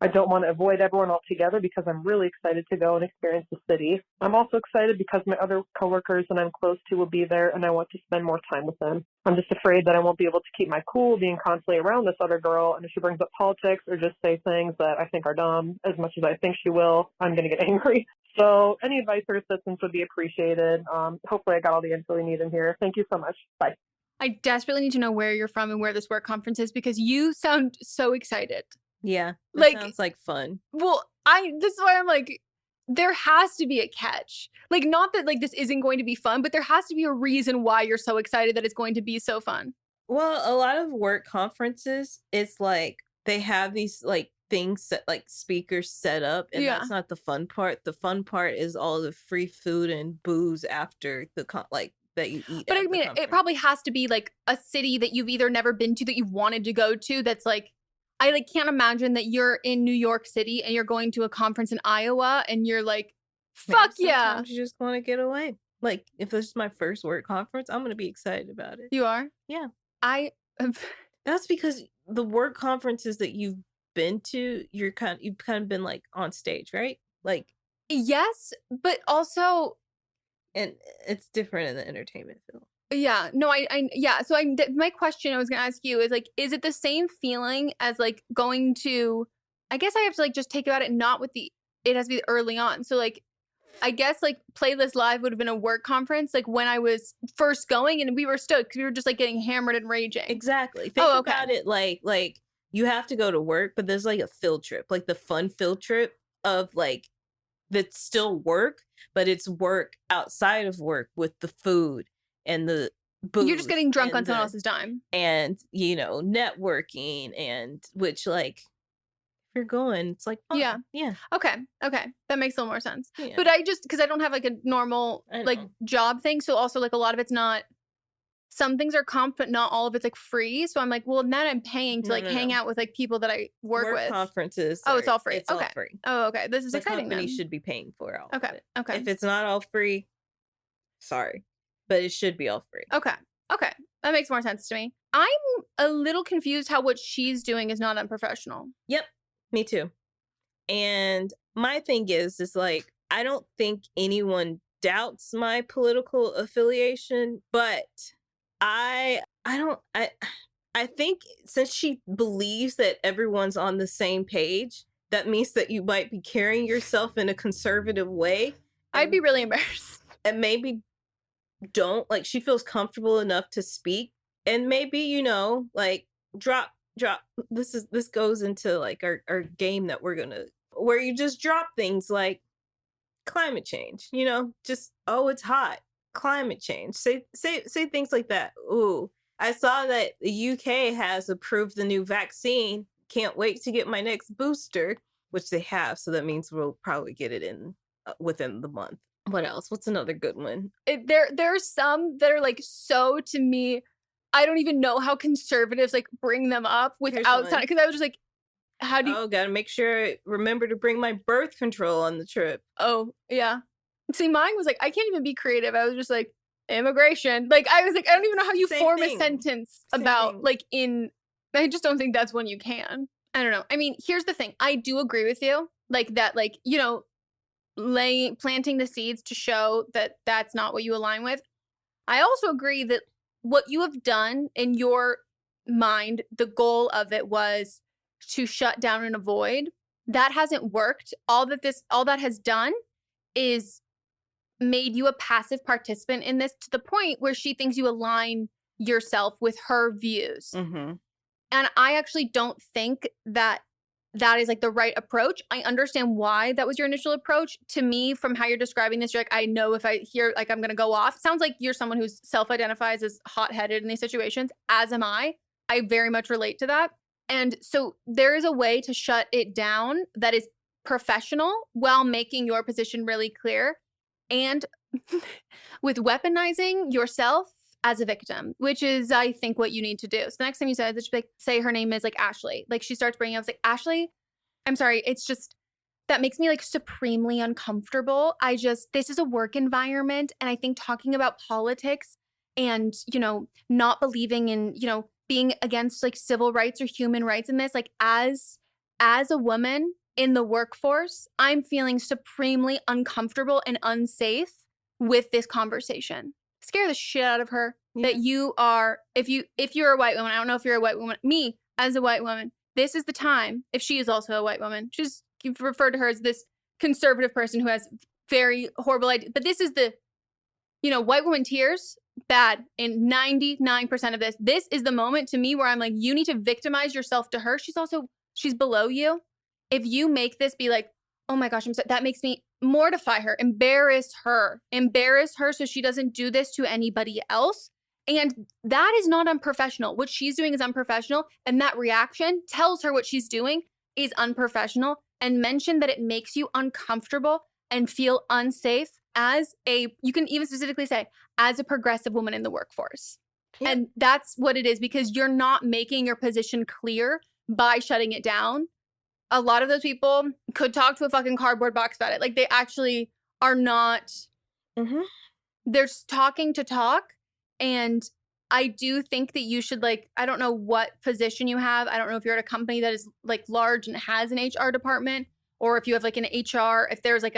I don't want to avoid everyone altogether because I'm really excited to go and experience the city. I'm also excited because my other coworkers that I'm close to will be there, and I want to spend more time with them. I'm just afraid that I won't be able to keep my cool being constantly around this other girl, and if she brings up politics or just say things that I think are dumb, as much as I think she will, I'm going to get angry. So any advice or assistance would be appreciated. Hopefully I got all the info we need in here. Thank you so much. Bye. I desperately need to know where you're from and where this work conference is, because you sound so excited. Yeah, like sounds like fun. Well, this is why I'm like, there has to be a catch. Like, not that like this isn't going to be fun, but there has to be a reason why you're so excited that it's going to be so fun. Well, a lot of work conferences, it's like they have these like things that like speakers set up, and that's not the fun part. The fun part is all the free food and booze after the that you eat. But I mean, it probably has to be like a city that you've either never been to that you've wanted to go to. That's like, I like can't imagine that you're in New York City and you're going to a conference in Iowa and you're like, fuck yeah. Sometimes you just want to get away. Like, if this is my first work conference, I'm going to be excited about it. You are? Yeah. That's because the work conferences that you've been to, you've kind of been like on stage, right? Like, yes, but also, and it's different in the entertainment field. Yeah, no, so my question I was gonna ask you is like, is it the same feeling as like going to, I guess I have to like just take about it not with it has to be early on. So like, I guess like Playlist Live would have been a work conference like when I was first going, and we were stoked because we were just like getting hammered and raging. Exactly. Think about it like you have to go to work, but there's like a field trip, like the fun field trip of like that's still work, but it's work outside of work with the food and the booze. You're just getting drunk on someone else's dime. And, you know, networking, and which, like, if you're going, it's like, fun. Yeah. Okay. That makes a little more sense. Yeah. But I just, because I don't have like a normal like job thing. So also like a lot of it's not, some things are comp, but not all of it's like free. So I'm like, well, now I'm paying to hang out with like people that I work with. Conferences. Oh, it's all free. It's all free. Oh, okay. This is exciting. The company should be paying for all of it. Okay. If it's not all free, sorry, but it should be all free. Okay. That makes more sense to me. I'm a little confused how what she's doing is not unprofessional. Yep. Me too. And my thing is like, I don't think anyone doubts my political affiliation, but I think since she believes that everyone's on the same page, that means that you might be carrying yourself in a conservative way. I'd be really embarrassed. And maybe don't, like, she feels comfortable enough to speak, and maybe, you know, like drop this goes into like our game that we're gonna, where you just drop things like climate change, you know, just, oh, it's hot, climate change, say things like that. Ooh, I saw that the UK has approved the new vaccine, can't wait to get my next booster, which they have, so that means we'll probably get it in within the month. What else? What's another good one? There are some that are like, so to me, I don't even know how conservatives like bring them up without sounding, because I was just like, how do you? Oh, gotta make sure, remember to bring my birth control on the trip. Oh, yeah. See, mine was like, I can't even be creative. I was just like, immigration. Like, I was like, I don't even know how you form a sentence about like I just don't think that's one you can. I don't know. I mean, here's the thing. I do agree with you. Like that, like, you know, planting the seeds to show that that's not what you align with. I also agree that what you have done in your mind, the goal of it was to shut down and avoid. That hasn't worked. All that has done is made you a passive participant in this, to the point where she thinks you align yourself with her views. Mm-hmm. And I actually don't think that is like the right approach. I understand why that was your initial approach. To me, from how you're describing this, you're like, I know if I hear, like, I'm going to go off. Sounds like you're someone who's self-identifies as hot-headed in these situations, as am I. I very much relate to that. And so there is a way to shut it down that is professional while making your position really clear, and with weaponizing yourself as a victim, which is, I think, what you need to do. So the next time you say it, like, say her name is like Ashley. Like, she starts bringing up, like, Ashley, I'm sorry. It's just, that makes me like supremely uncomfortable. This is a work environment. And I think talking about politics and, you know, not believing in, you know, being against like civil rights or human rights in this, like as a woman in the workforce, I'm feeling supremely uncomfortable and unsafe with this conversation. Scare the shit out of her. Yeah. That you are, if you're a white woman, I don't know if you're a white woman, me as a white woman, this is the time, if she is also a white woman, you've referred to her as this conservative person who has very horrible ideas, but this is the, you know, white woman tears, bad in 99% of this. This is the moment to me where I'm like, you need to victimize yourself to her. She's below you. If you make this be like, oh my gosh, that makes me mortify her, embarrass her so she doesn't do this to anybody else. And that is not unprofessional. What she's doing is unprofessional. And that reaction tells her what she's doing is unprofessional, and mention that it makes you uncomfortable and feel unsafe you can even specifically say, as a progressive woman in the workforce. Yep. And that's what it is, because you're not making your position clear by shutting it down. A lot of those people could talk to a fucking cardboard box about it. Like, they actually are not, they're talking to talk. And I do think that you should, like, I don't know what position you have. I don't know if you're at a company that is like large and has an HR department, or if you have like an HR, if there's like,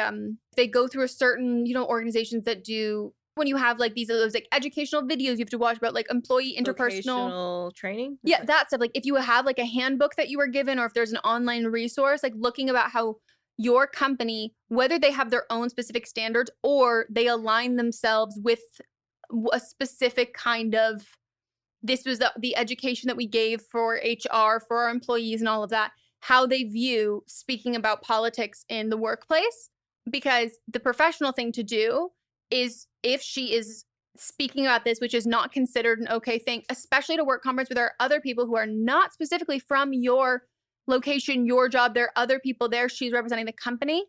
they go through a certain, you know, organizations that do, when you have like those like educational videos you have to watch about like employee interpersonal training. Yeah, that stuff. Like, if you have like a handbook that you were given, or if there's an online resource, like looking about how your company, whether they have their own specific standards or they align themselves with a specific kind of, this was the education that we gave for HR, for our employees and all of that, how they view speaking about politics in the workplace. because the professional thing to do is, if she is speaking about this, which is not considered an okay thing, especially at a work conference where there are other people who are not specifically from your location, your job, there are other people there, she's representing the company.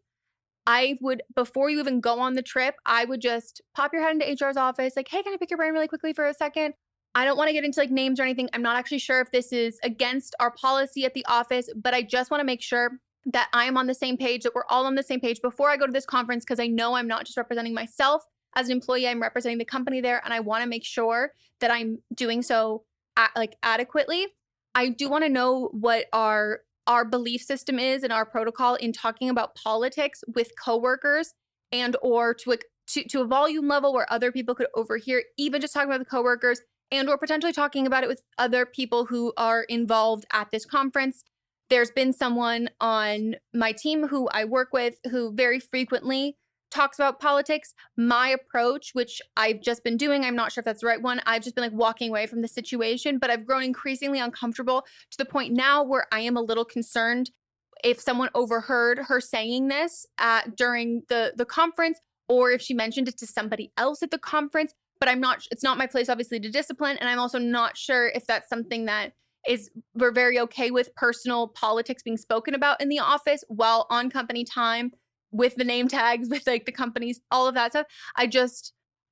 I would, before you even go on the trip, I would just pop your head into HR's office, like, hey, can I pick your brain really quickly for a second? I don't want to get into like names or anything. I'm not actually sure if this is against our policy at the office, but I just want to make sure that I am on the same page, that we're all on the same page before I go to this conference, because I know I'm not just representing myself as an employee, I'm representing the company there, and I want to make sure that I'm doing so adequately. I do want to know what our belief system is and our protocol in talking about politics with coworkers, and or to a volume level where other people could overhear, even just talking about the coworkers, and or potentially talking about it with other people who are involved at this conference. There's been someone on my team who I work with who very frequently talks about politics. My approach, which I've just been doing, I'm not sure if that's the right one, I've just been like walking away from the situation, but I've grown increasingly uncomfortable to the point now where I am a little concerned if someone overheard her saying this during the conference, or if she mentioned it to somebody else at the conference. But it's not my place, obviously, to discipline. And I'm also not sure if that's something that we're very okay with, personal politics being spoken about in the office while on company time, with the name tags, with like the companies, all of that stuff.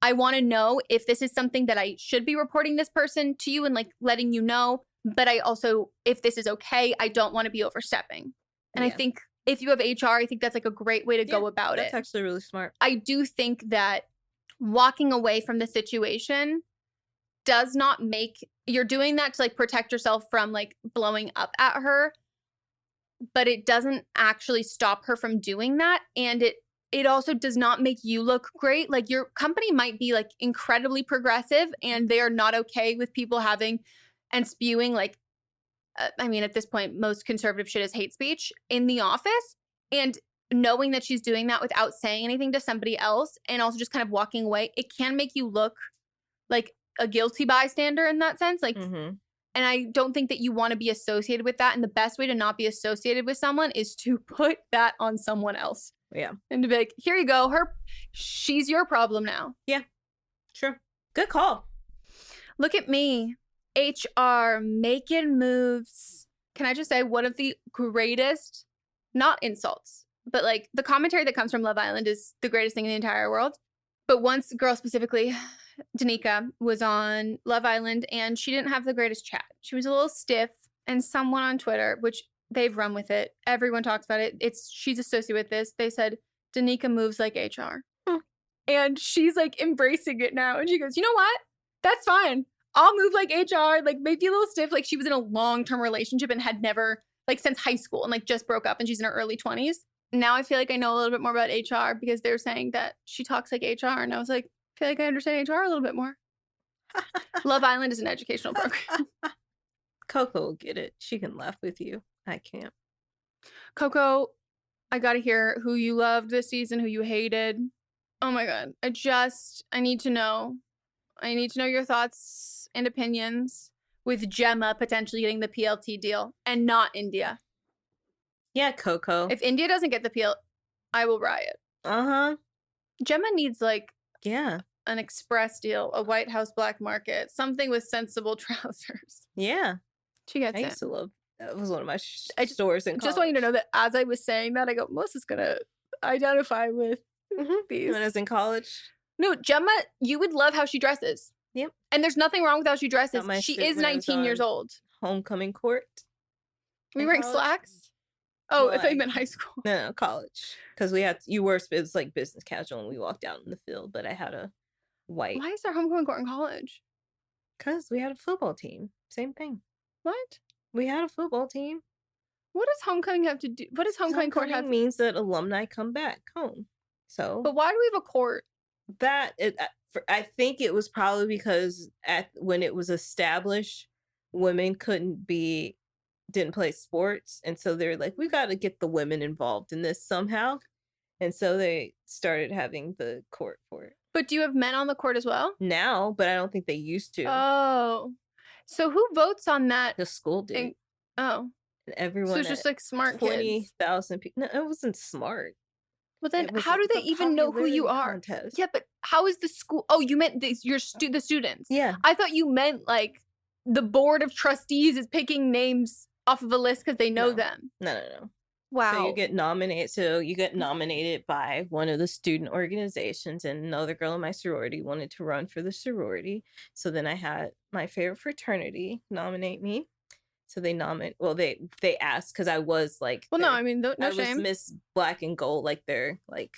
I want to know if this is something that I should be reporting this person to you and like letting you know. But I also, if this is okay, I don't want to be overstepping. And I think if you have HR, I think that's like a great way to go about it. That's actually really smart. I do think that walking away from the situation does not make, you're doing that to like protect yourself from like blowing up at her, but it doesn't actually stop her from doing that. And it also does not make you look great. Like, your company might be like incredibly progressive and they are not okay with people having and spewing like, I mean, at this point, most conservative shit is hate speech in the office. And knowing that she's doing that without saying anything to somebody else and also just kind of walking away, it can make you look like a guilty bystander in that sense. Like, and I don't think that you want to be associated with that. And the best way to not be associated with someone is to put that on someone else. Yeah. And to be like, here you go. She's your problem now. Yeah. Sure. Good call. Look at me. HR making moves. Can I just say, one of the greatest, not insults, but like the commentary that comes from Love Island is the greatest thing in the entire world. But once, girl specifically, Danica, was on Love Island and she didn't have the greatest chat. She was a little stiff, and someone on Twitter, which they've run with it, everyone talks about it, she's associated with this. They said, Danica moves like HR. And she's like embracing it now. And she goes, you know what? That's fine. I'll move like HR, like maybe a little stiff. Like, she was in a long-term relationship and had never, like, since high school, and like just broke up, and she's in her early 20s. Now I feel like I know a little bit more about HR because they're saying that she talks like HR. And I was like, I feel like I understand HR a little bit more. Love Island is an educational program. Coco will get it. She can laugh with you. I can't. Coco, I got to hear who you loved this season, who you hated. Oh my God. I need to know. I need to know your thoughts and opinions with Gemma potentially getting the PLT deal and not India. Yeah, Coco. If India doesn't get the PLT, I will riot. Gemma needs like an express deal, a White House black market, something with sensible trousers. Yeah. She gets it. I used to love, that was one of my stores in college. Just want you to know that as I was saying that, I go, Melissa's going to identify with these. When I was in college. No, Gemma, you would love how she dresses. Yep. And there's nothing wrong with how she dresses. She is 19 years old. Homecoming court. Were you wearing slacks? Oh, I thought you meant high school. No, college. Because it was like business casual and we walked out in the field, but I had a white. Why is there homecoming court in college? Because we had a football team. Same thing. What? We had a football team. What does homecoming have to do? What does homecoming court have? Means that alumni come back home. So. But why do we have a court? I think it was probably because when it was established, women didn't play sports, and so they're like, we got to get the women involved in this somehow, and so they started having the court for it. But do you have men on the court as well? Now, but I don't think they used to. Oh, so who votes on that? The school did. And everyone. So it's just like smart 20,000 people. No, it wasn't smart. Well, then It was- how do it's they a even know who you popularity are? contest. Yeah, but how is the school? Oh, you meant the students. Yeah. I thought you meant like the board of trustees is picking names off of a list because they know No. them. No. Wow. So you get nominated. So you get nominated by one of the student organizations, and another girl in my sorority wanted to run for the sorority. So then I had my favorite fraternity nominate me. So they nominate. Well, they asked because I was like. Well, no, I mean, no I shame. was Miss Black and Gold, like they're like.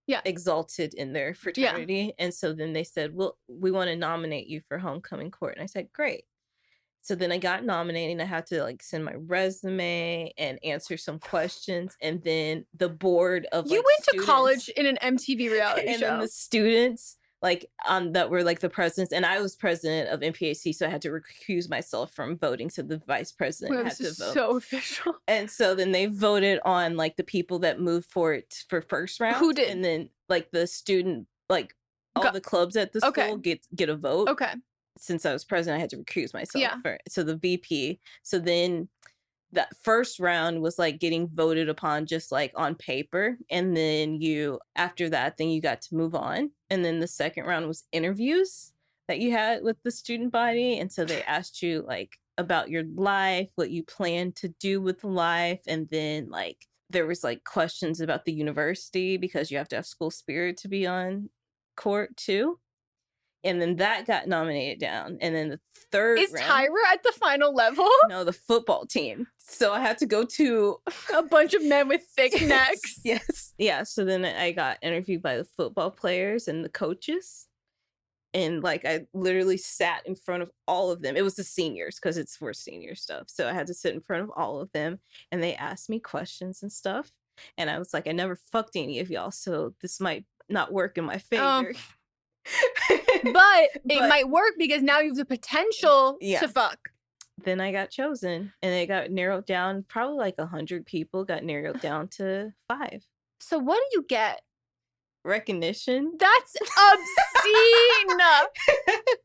Yeah. Exalted in their fraternity, and so then they said, "Well, we want to nominate you for homecoming court," and I said, "Great." So then I got nominated, and I had to like send my resume and answer some questions, and then the board of You like, went to students, college in an MTV reality and show. then the students like that were like the presidents, and I was president of MPAC, so I had to recuse myself from voting. So the vice president Wow, had this to is vote. so official. And so then they voted on like the people that moved for it for first round. Who did? And then like the student, like all the clubs at the school get a vote. Okay. Since I was president, I had to recuse myself. Yeah. So the VP. So then that first round was like getting voted upon just like on paper. And then after that, then you got to move on. And then the second round was interviews that you had with the student body. And so they asked you like about your life, what you plan to do with life. And then like there was like questions about the university because you have to have school spirit to be on court too. And then that got nominated down. And then the third Is round, Tyra at the final level? No, the football team. So I had to go to a bunch of men with thick necks. Yes. Yeah. So then I got interviewed by the football players and the coaches. And like I literally sat in front of all of them. It was the seniors because it's for senior stuff. So I had to sit in front of all of them, and they asked me questions and stuff. And I was like, I never fucked any of y'all, so this might not work in my favor. But it might work because now you have the potential to fuck. Then I got chosen, and it got narrowed down. Probably like 100 people got narrowed down to 5. So what do you get? Recognition. That's obscene.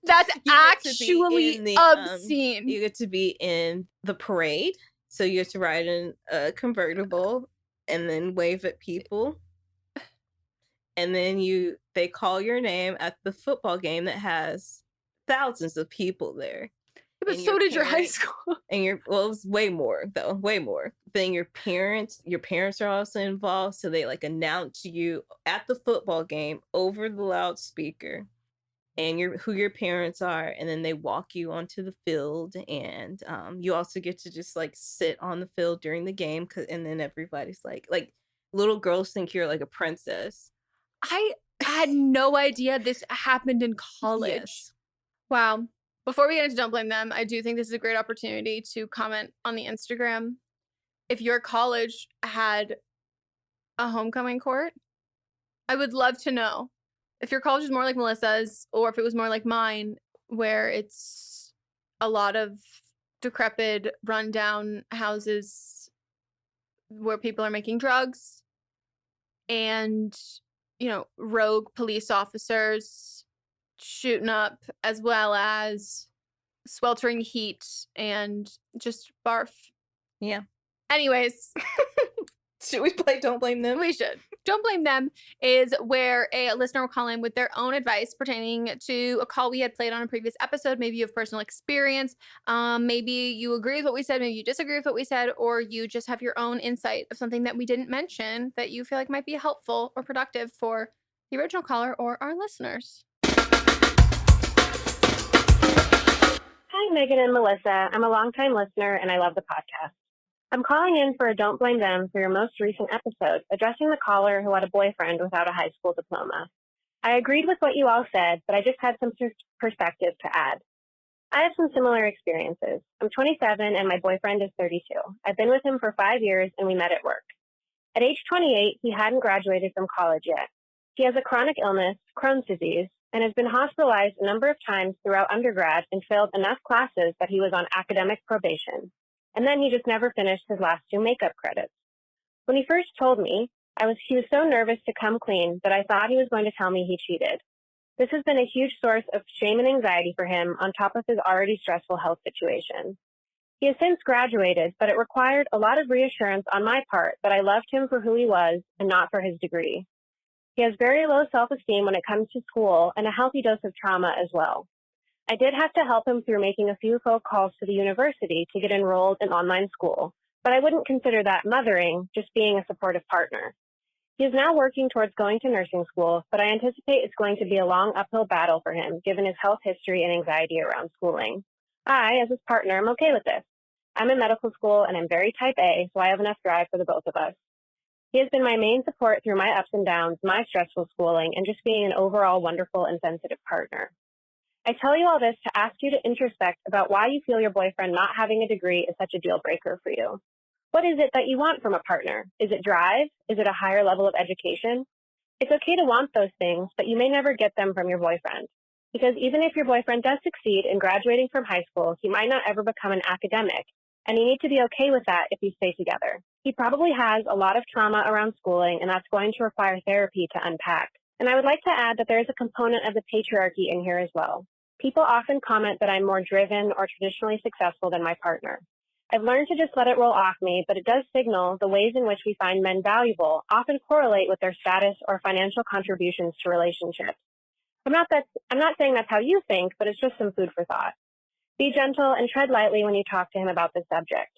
That's actually obscene. You get to be in the parade. So you get to ride in a convertible and then wave at people. And then they call your name at the football game that has thousands of people there. But so did your high school. And it was way more though, way more. Then your parents are also involved. So they like announce you at the football game over the loudspeaker and who your parents are. And then they walk you onto the field, and you also get to just like sit on the field during the game. And then everybody's like little girls think you're like a princess. I had no idea this happened in college. Yes. Wow. Before we get into Don't Blame Them, I do think this is a great opportunity to comment on the Instagram. If your college had a homecoming court, I would love to know. If your college is more like Melissa's, or if it was more like mine, where it's a lot of decrepit, rundown houses where people are making drugs and, rogue police officers shooting up, as well as sweltering heat and just barf. Yeah. Anyways. Should we play Don't Blame Them? We should. Don't Blame Them is where a listener will call in with their own advice pertaining to a call we had played on a previous episode. Maybe you have personal experience. Maybe you agree with what we said. Maybe you disagree with what we said. Or you just have your own insight of something that we didn't mention that you feel like might be helpful or productive for the original caller or our listeners. Hi, Meghan and Melisa. I'm a longtime listener, and I love the podcast. I'm calling in for a Don't Blame Them for your most recent episode, addressing the caller who had a boyfriend without a high school diploma. I agreed with what you all said, but I just had some perspective to add. I have some similar experiences. I'm 27, and my boyfriend is 32. I've been with him for 5 years, and we met at work. At age 28, he hadn't graduated from college yet. He has a chronic illness, Crohn's disease, and has been hospitalized a number of times throughout undergrad and failed enough classes that he was on academic probation. And then he just never finished his last 2 makeup credits. When he first told me, he was so nervous to come clean that I thought he was going to tell me he cheated. This has been a huge source of shame and anxiety for him on top of his already stressful health situation. He has since graduated, but it required a lot of reassurance on my part that I loved him for who he was and not for his degree. He has very low self-esteem when it comes to school and a healthy dose of trauma as well. I did have to help him through making a few phone calls to the university to get enrolled in online school, but I wouldn't consider that mothering, just being a supportive partner. He is now working towards going to nursing school, but I anticipate it's going to be a long uphill battle for him, given his health history and anxiety around schooling. I, as his partner, am okay with this. I'm in medical school and I'm very type A, so I have enough drive for the both of us. He has been my main support through my ups and downs, my stressful schooling, and just being an overall wonderful and sensitive partner. I tell you all this to ask you to introspect about why you feel your boyfriend not having a degree is such a deal breaker for you. What is it that you want from a partner? Is it drive? Is it a higher level of education? It's okay to want those things, but you may never get them from your boyfriend. Because even if your boyfriend does succeed in graduating from high school, he might not ever become an academic, and you need to be okay with that if you stay together. He probably has a lot of trauma around schooling, and that's going to require therapy to unpack. And I would like to add that there is a component of the patriarchy in here as well. People often comment that I'm more driven or traditionally successful than my partner. I've learned to just let it roll off me, but it does signal the ways in which we find men valuable often correlate with their status or financial contributions to relationships. I'm not saying that's how you think, but it's just some food for thought. Be gentle and tread lightly when you talk to him about this subject.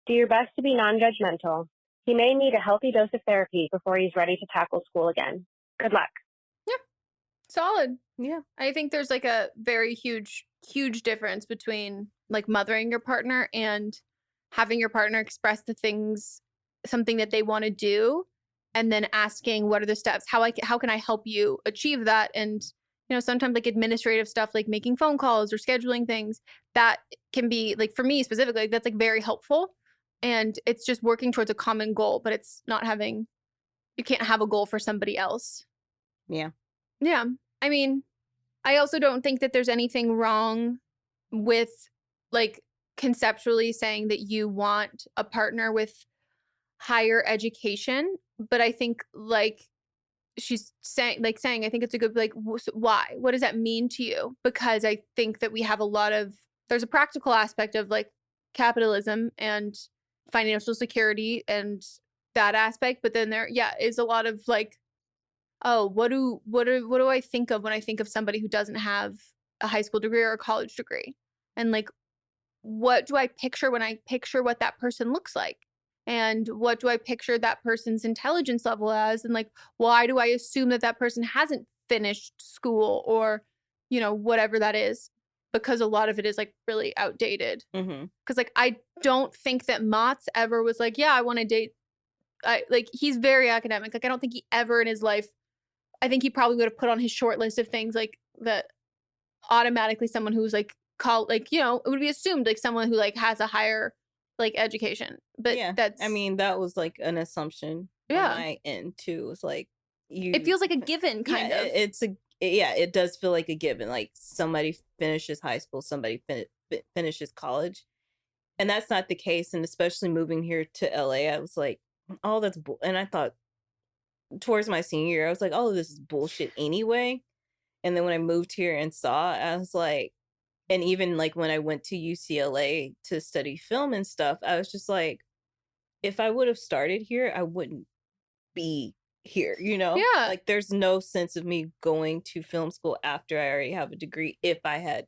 Do your best to be non-judgmental. He may need a healthy dose of therapy before he's ready to tackle school again. Good luck. Yeah. Solid. Yeah. I think there's like a very huge difference between like mothering your partner and having your partner express something that they want to do, and then asking what are the steps, how can I help you achieve that. And sometimes like administrative stuff, like making phone calls or scheduling things, that can be like, for me specifically, like, that's like very helpful. And it's just working towards a common goal, but it's not you can't have a goal for somebody else. Yeah. Yeah. I mean, I also don't think that there's anything wrong with like conceptually saying that you want a partner with higher education, but I think like she's saying, I think it's a good, like, why? What does that mean to you? Because I think that we have there's a practical aspect of like capitalism and financial security and that aspect, but then there, is a lot of like, oh, what do I think of when I think of somebody who doesn't have a high school degree or a college degree? And like, what do I picture when I picture what that person looks like? And what do I picture that person's intelligence level as? And like, why do I assume that person hasn't finished school or, whatever that is? Because a lot of it is like really outdated. Because like, I don't think that Mott's ever was like, yeah, I want to date. He's very academic. Like, I don't think he ever in his life, I think he probably would have put on his short list of things like that automatically someone who's like, it would be assumed like someone who like has a higher like education, but yeah, that was like an assumption on my end too. It's like it feels like a given kind of. It does feel like a given. Like somebody finishes high school, somebody finishes college, and that's not the case. And especially moving here to LA, I was like, oh, that's and I thought towards my senior year, I was like, oh, this is bullshit anyway. And then when I moved here and saw, I was like. And even like when I went to UCLA to study film and stuff, I was just like, if I would have started here, I wouldn't be here, Yeah. Like there's no sense of me going to film school after I already have a degree if I had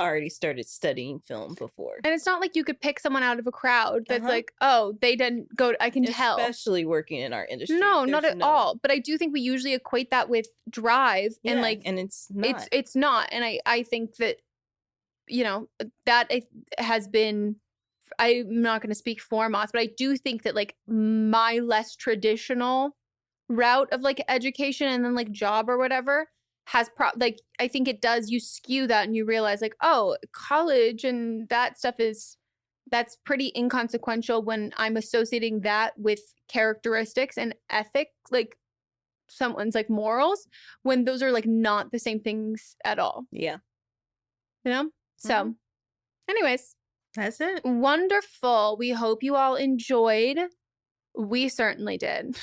already started studying film before. And it's not like you could pick someone out of a crowd that's like, oh, they didn't go, I can tell. Especially working in our industry. No, not at all. But I do think we usually equate that with drive and like, and it's not. It's not. And I think that, that has been, I'm not going to speak for Moss, but I do think that like my less traditional route of like education and then like job or whatever has I think it does, you skew that and you realize like, oh, college and that stuff that's pretty inconsequential when I'm associating that with characteristics and ethics, like someone's like morals, when those are like not the same things at all. Yeah. So, anyways, that's it. Wonderful. We hope you all enjoyed. We certainly did.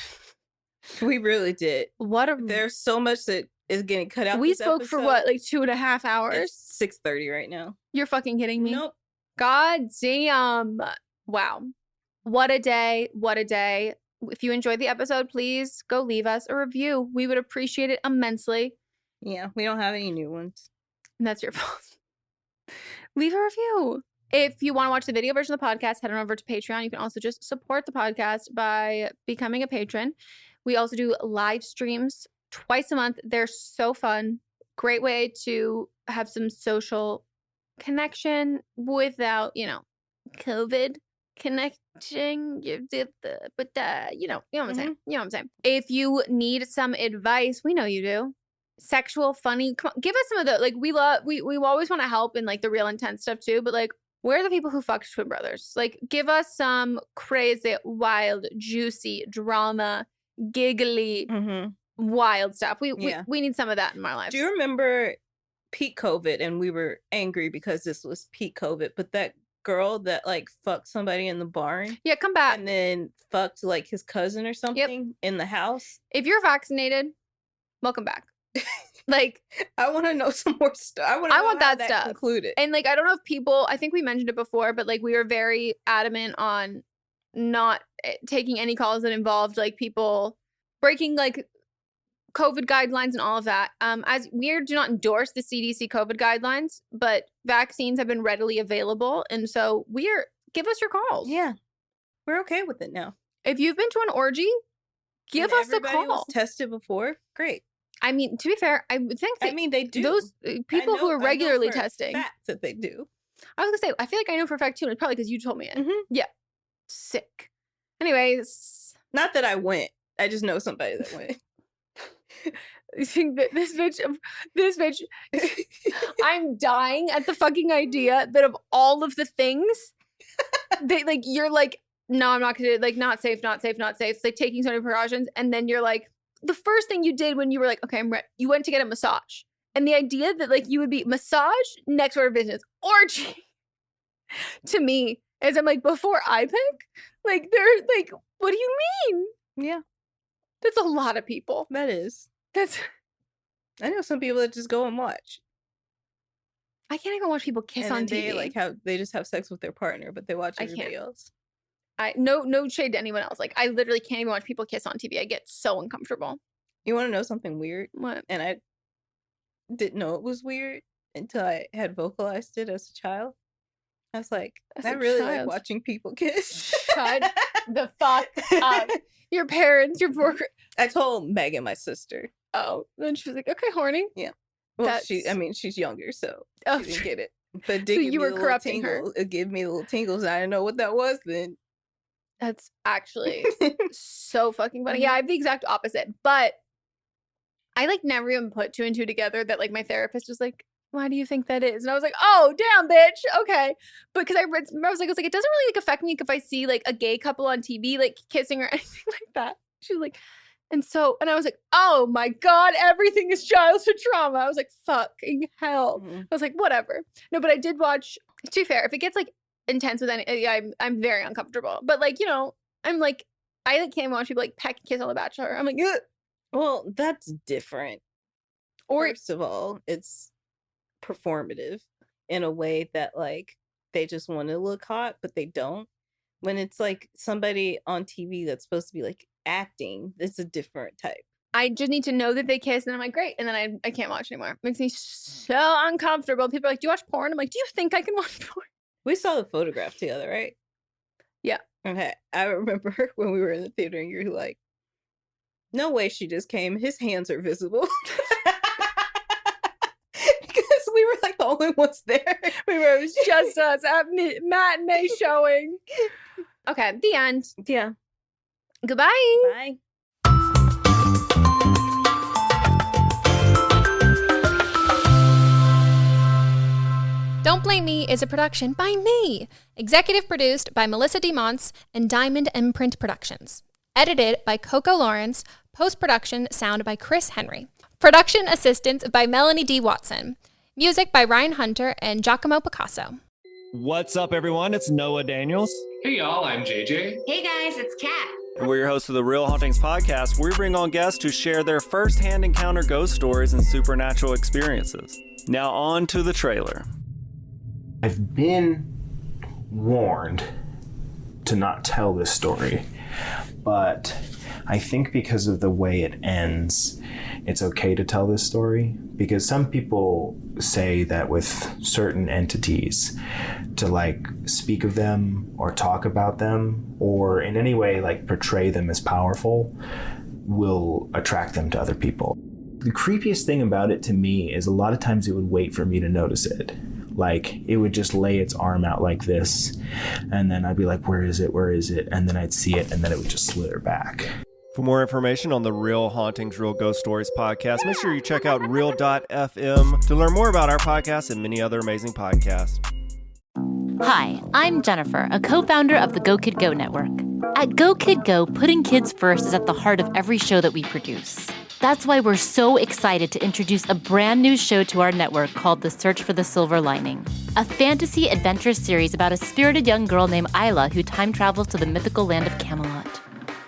We really did. There's so much that is getting cut out. We spoke for what, like 2.5 hours? It's 6:30 right now. You're fucking kidding me? Nope. God damn. Wow. What a day. What a day. If you enjoyed the episode, please go leave us a review. We would appreciate it immensely. Yeah, we don't have any new ones. And that's your fault. Leave a review. If you want to watch the video version of the podcast, head on over to Patreon. You can also just support the podcast by becoming a patron. We also do live streams twice a month. They're so fun. Great way to have some social connection without, COVID connecting. You know what I'm saying. You know what I'm saying. If you need some advice, we know you do. Sexual, funny, come on, give us some of the, like, we always want to help in like the real intense stuff too, but like, where are the people who fucked twin brothers? Like, give us some crazy, wild, juicy drama, giggly, wild stuff. We need some of that in our lives. Do you remember peak COVID? And we were angry because this was peak COVID, but that girl that like fucked somebody in the barn, come back, and then fucked like his cousin or something in the house. If you're vaccinated, welcome back. Like, I want to know some more stuff. I want that stuff concluded. And like, I don't know if people, I think we mentioned it before, but like, we were very adamant on not taking any calls that involved like people breaking like COVID guidelines and all of that. As we do not endorse the CDC COVID guidelines, but vaccines have been readily available, and so give us your calls. Yeah, we're okay with it now. If you've been to an orgy, give us a call. Everybody was tested before. Great. I mean, to be fair, I would think they do. Those people who are regularly testing. Fact that they do. I was gonna say, I feel like I know for a fact too, and it's probably because you told me it. Yeah. Sick. Anyways. Not that I went. I just know somebody that went. You think that this bitch, I'm dying at the fucking idea that of all of the things, you're like, no, I'm not gonna, like, not safe, like taking so many precautions, and then you're like, the first thing you did when you were like, okay, I'm ready, you went to get a massage. And the idea that like you would be massage, next order of business, orgy, to me, is I'm like, before I pick, like, they're like, what do you mean? Yeah. That's a lot of people. That is. I know some people that just go and watch. I can't even watch people kiss on TV. They just have sex with their partner, but they watch everybody else. No shade to anyone else. Like, I literally can't even watch people kiss on TV. I get so uncomfortable. You want to know something weird? What? And I didn't know it was weird until I had vocalized it as a child. I was like, I really like watching people kiss. Shut the fuck up. Your parents, your poor... I told Megan, my sister. Oh, then she was like, okay, horny. Yeah. Well, she's younger, so she didn't get it. But so you were corrupting her. It gave me little tingles. And I didn't know what that was then. That's actually so fucking funny. Yeah, I have the exact opposite. But I like never even put two and two together that like my therapist was like, why do you think that is? And I was like, oh, damn, bitch. Okay. But because I was like, it doesn't really like affect me if I see like a gay couple on TV, like kissing or anything like that. She was like, and I was like, oh my God, everything is childhood trauma. I was like, fucking hell. I was like, whatever. No, but I did watch, to be fair, if it gets like intense with any, I'm very uncomfortable. But like, I'm like, I like can't watch people like peck and kiss on The Bachelor. I'm like, ugh. Well, that's different. First of all, it's performative in a way that like they just want to look hot, but they don't. When it's like somebody on TV that's supposed to be like acting, it's a different type. I just need to know that they kiss, and I'm like, great, and then I can't watch anymore. It makes me so uncomfortable. People are like, do you watch porn? I'm like, do you think I can watch porn? We saw The Photograph together, right? Yeah. Okay. I remember when we were in the theater and you're like, no way she just came. His hands are visible. Because we were like the only ones there. It was just us at matinee showing. Okay, the end. Yeah. Goodbye. Bye. Don't Blame Me is a production by me. Executive produced by Melissa DeMonts and Diamond Imprint Productions. Edited by Coco Lawrence. Post-production sound by Chris Henry. Production assistance by Melanie D. Watson. Music by Ryan Hunter and Giacomo Picasso. What's up, everyone? It's Noah Daniels. Hey, y'all. I'm JJ. Hey, guys. It's Kat. And we're your hosts of the Real Hauntings podcast, where we bring on guests to share their first-hand encounter ghost stories and supernatural experiences. Now on to the trailer. I've been warned to not tell this story, but I think because of the way it ends, it's okay to tell this story, because some people say that with certain entities, to like speak of them or talk about them or in any way like portray them as powerful will attract them to other people. The creepiest thing about it to me is a lot of times it would wait for me to notice it. Like it would just lay its arm out like this, and then I'd be like, where is it? Where is it? And then I'd see it, and then it would just slither back. For more information on the Real Hauntings, Real Ghost Stories podcast, make sure you check out real.fm to learn more about our podcast and many other amazing podcasts. Hi, I'm Jennifer, a co-founder of the Go Kid Go network. At Go Kid Go, putting kids first is at the heart of every show that we produce. That's why we're so excited to introduce a brand new show to our network called The Search for the Silver Lining, a fantasy adventure series about a spirited young girl named Isla who time travels to the mythical land of Camelot.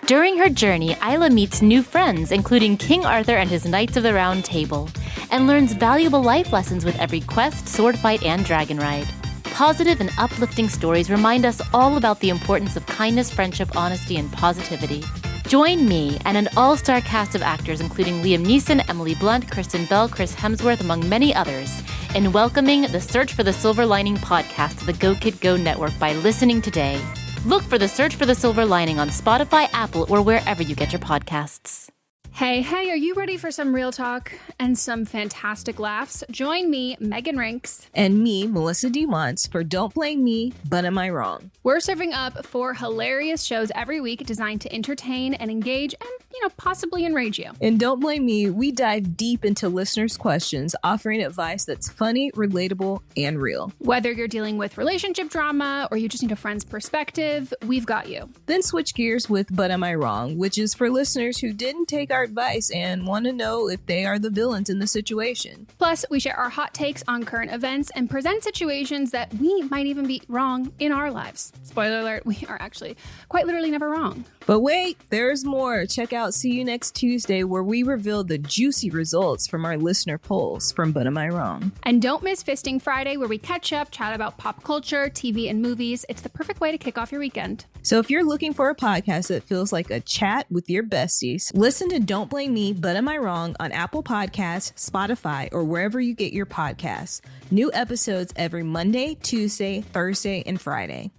During her journey, Isla meets new friends, including King Arthur and his Knights of the Round Table, and learns valuable life lessons with every quest, sword fight, and dragon ride. Positive and uplifting stories remind us all about the importance of kindness, friendship, honesty, and positivity. Join me and an all-star cast of actors including Liam Neeson, Emily Blunt, Kristen Bell, Chris Hemsworth, among many others, in welcoming the Search for the Silver Lining podcast to the Go Kid Go network by listening today. Look for the Search for the Silver Lining on Spotify, Apple, or wherever you get your podcasts. Hey, are you ready for some real talk and some fantastic laughs? Join me, Megan Rinks. And me, Melissa DeMonts, for Don't Blame Me, But Am I Wrong? We're serving up 4 hilarious shows every week designed to entertain and engage and, possibly enrage you. And Don't Blame Me, we dive deep into listeners' questions, offering advice that's funny, relatable, and real. Whether you're dealing with relationship drama or you just need a friend's perspective, we've got you. Then switch gears with But Am I Wrong, which is for listeners who didn't take our advice and want to know if they are the villains in the situation. Plus, we share our hot takes on current events and present situations that we might even be wrong in our lives. Spoiler alert, we are actually quite literally never wrong. But wait, there's more. Check out See You Next Tuesday, where we reveal the juicy results from our listener polls from But Am I Wrong? And don't miss Fisting Friday, where we catch up, chat about pop culture, TV, and movies. It's the perfect way to kick off your weekend. So if you're looking for a podcast that feels like a chat with your besties, listen to Don't Blame Me, But Am I Wrong on Apple Podcasts, Spotify, or wherever you get your podcasts. New episodes every Monday, Tuesday, Thursday, and Friday.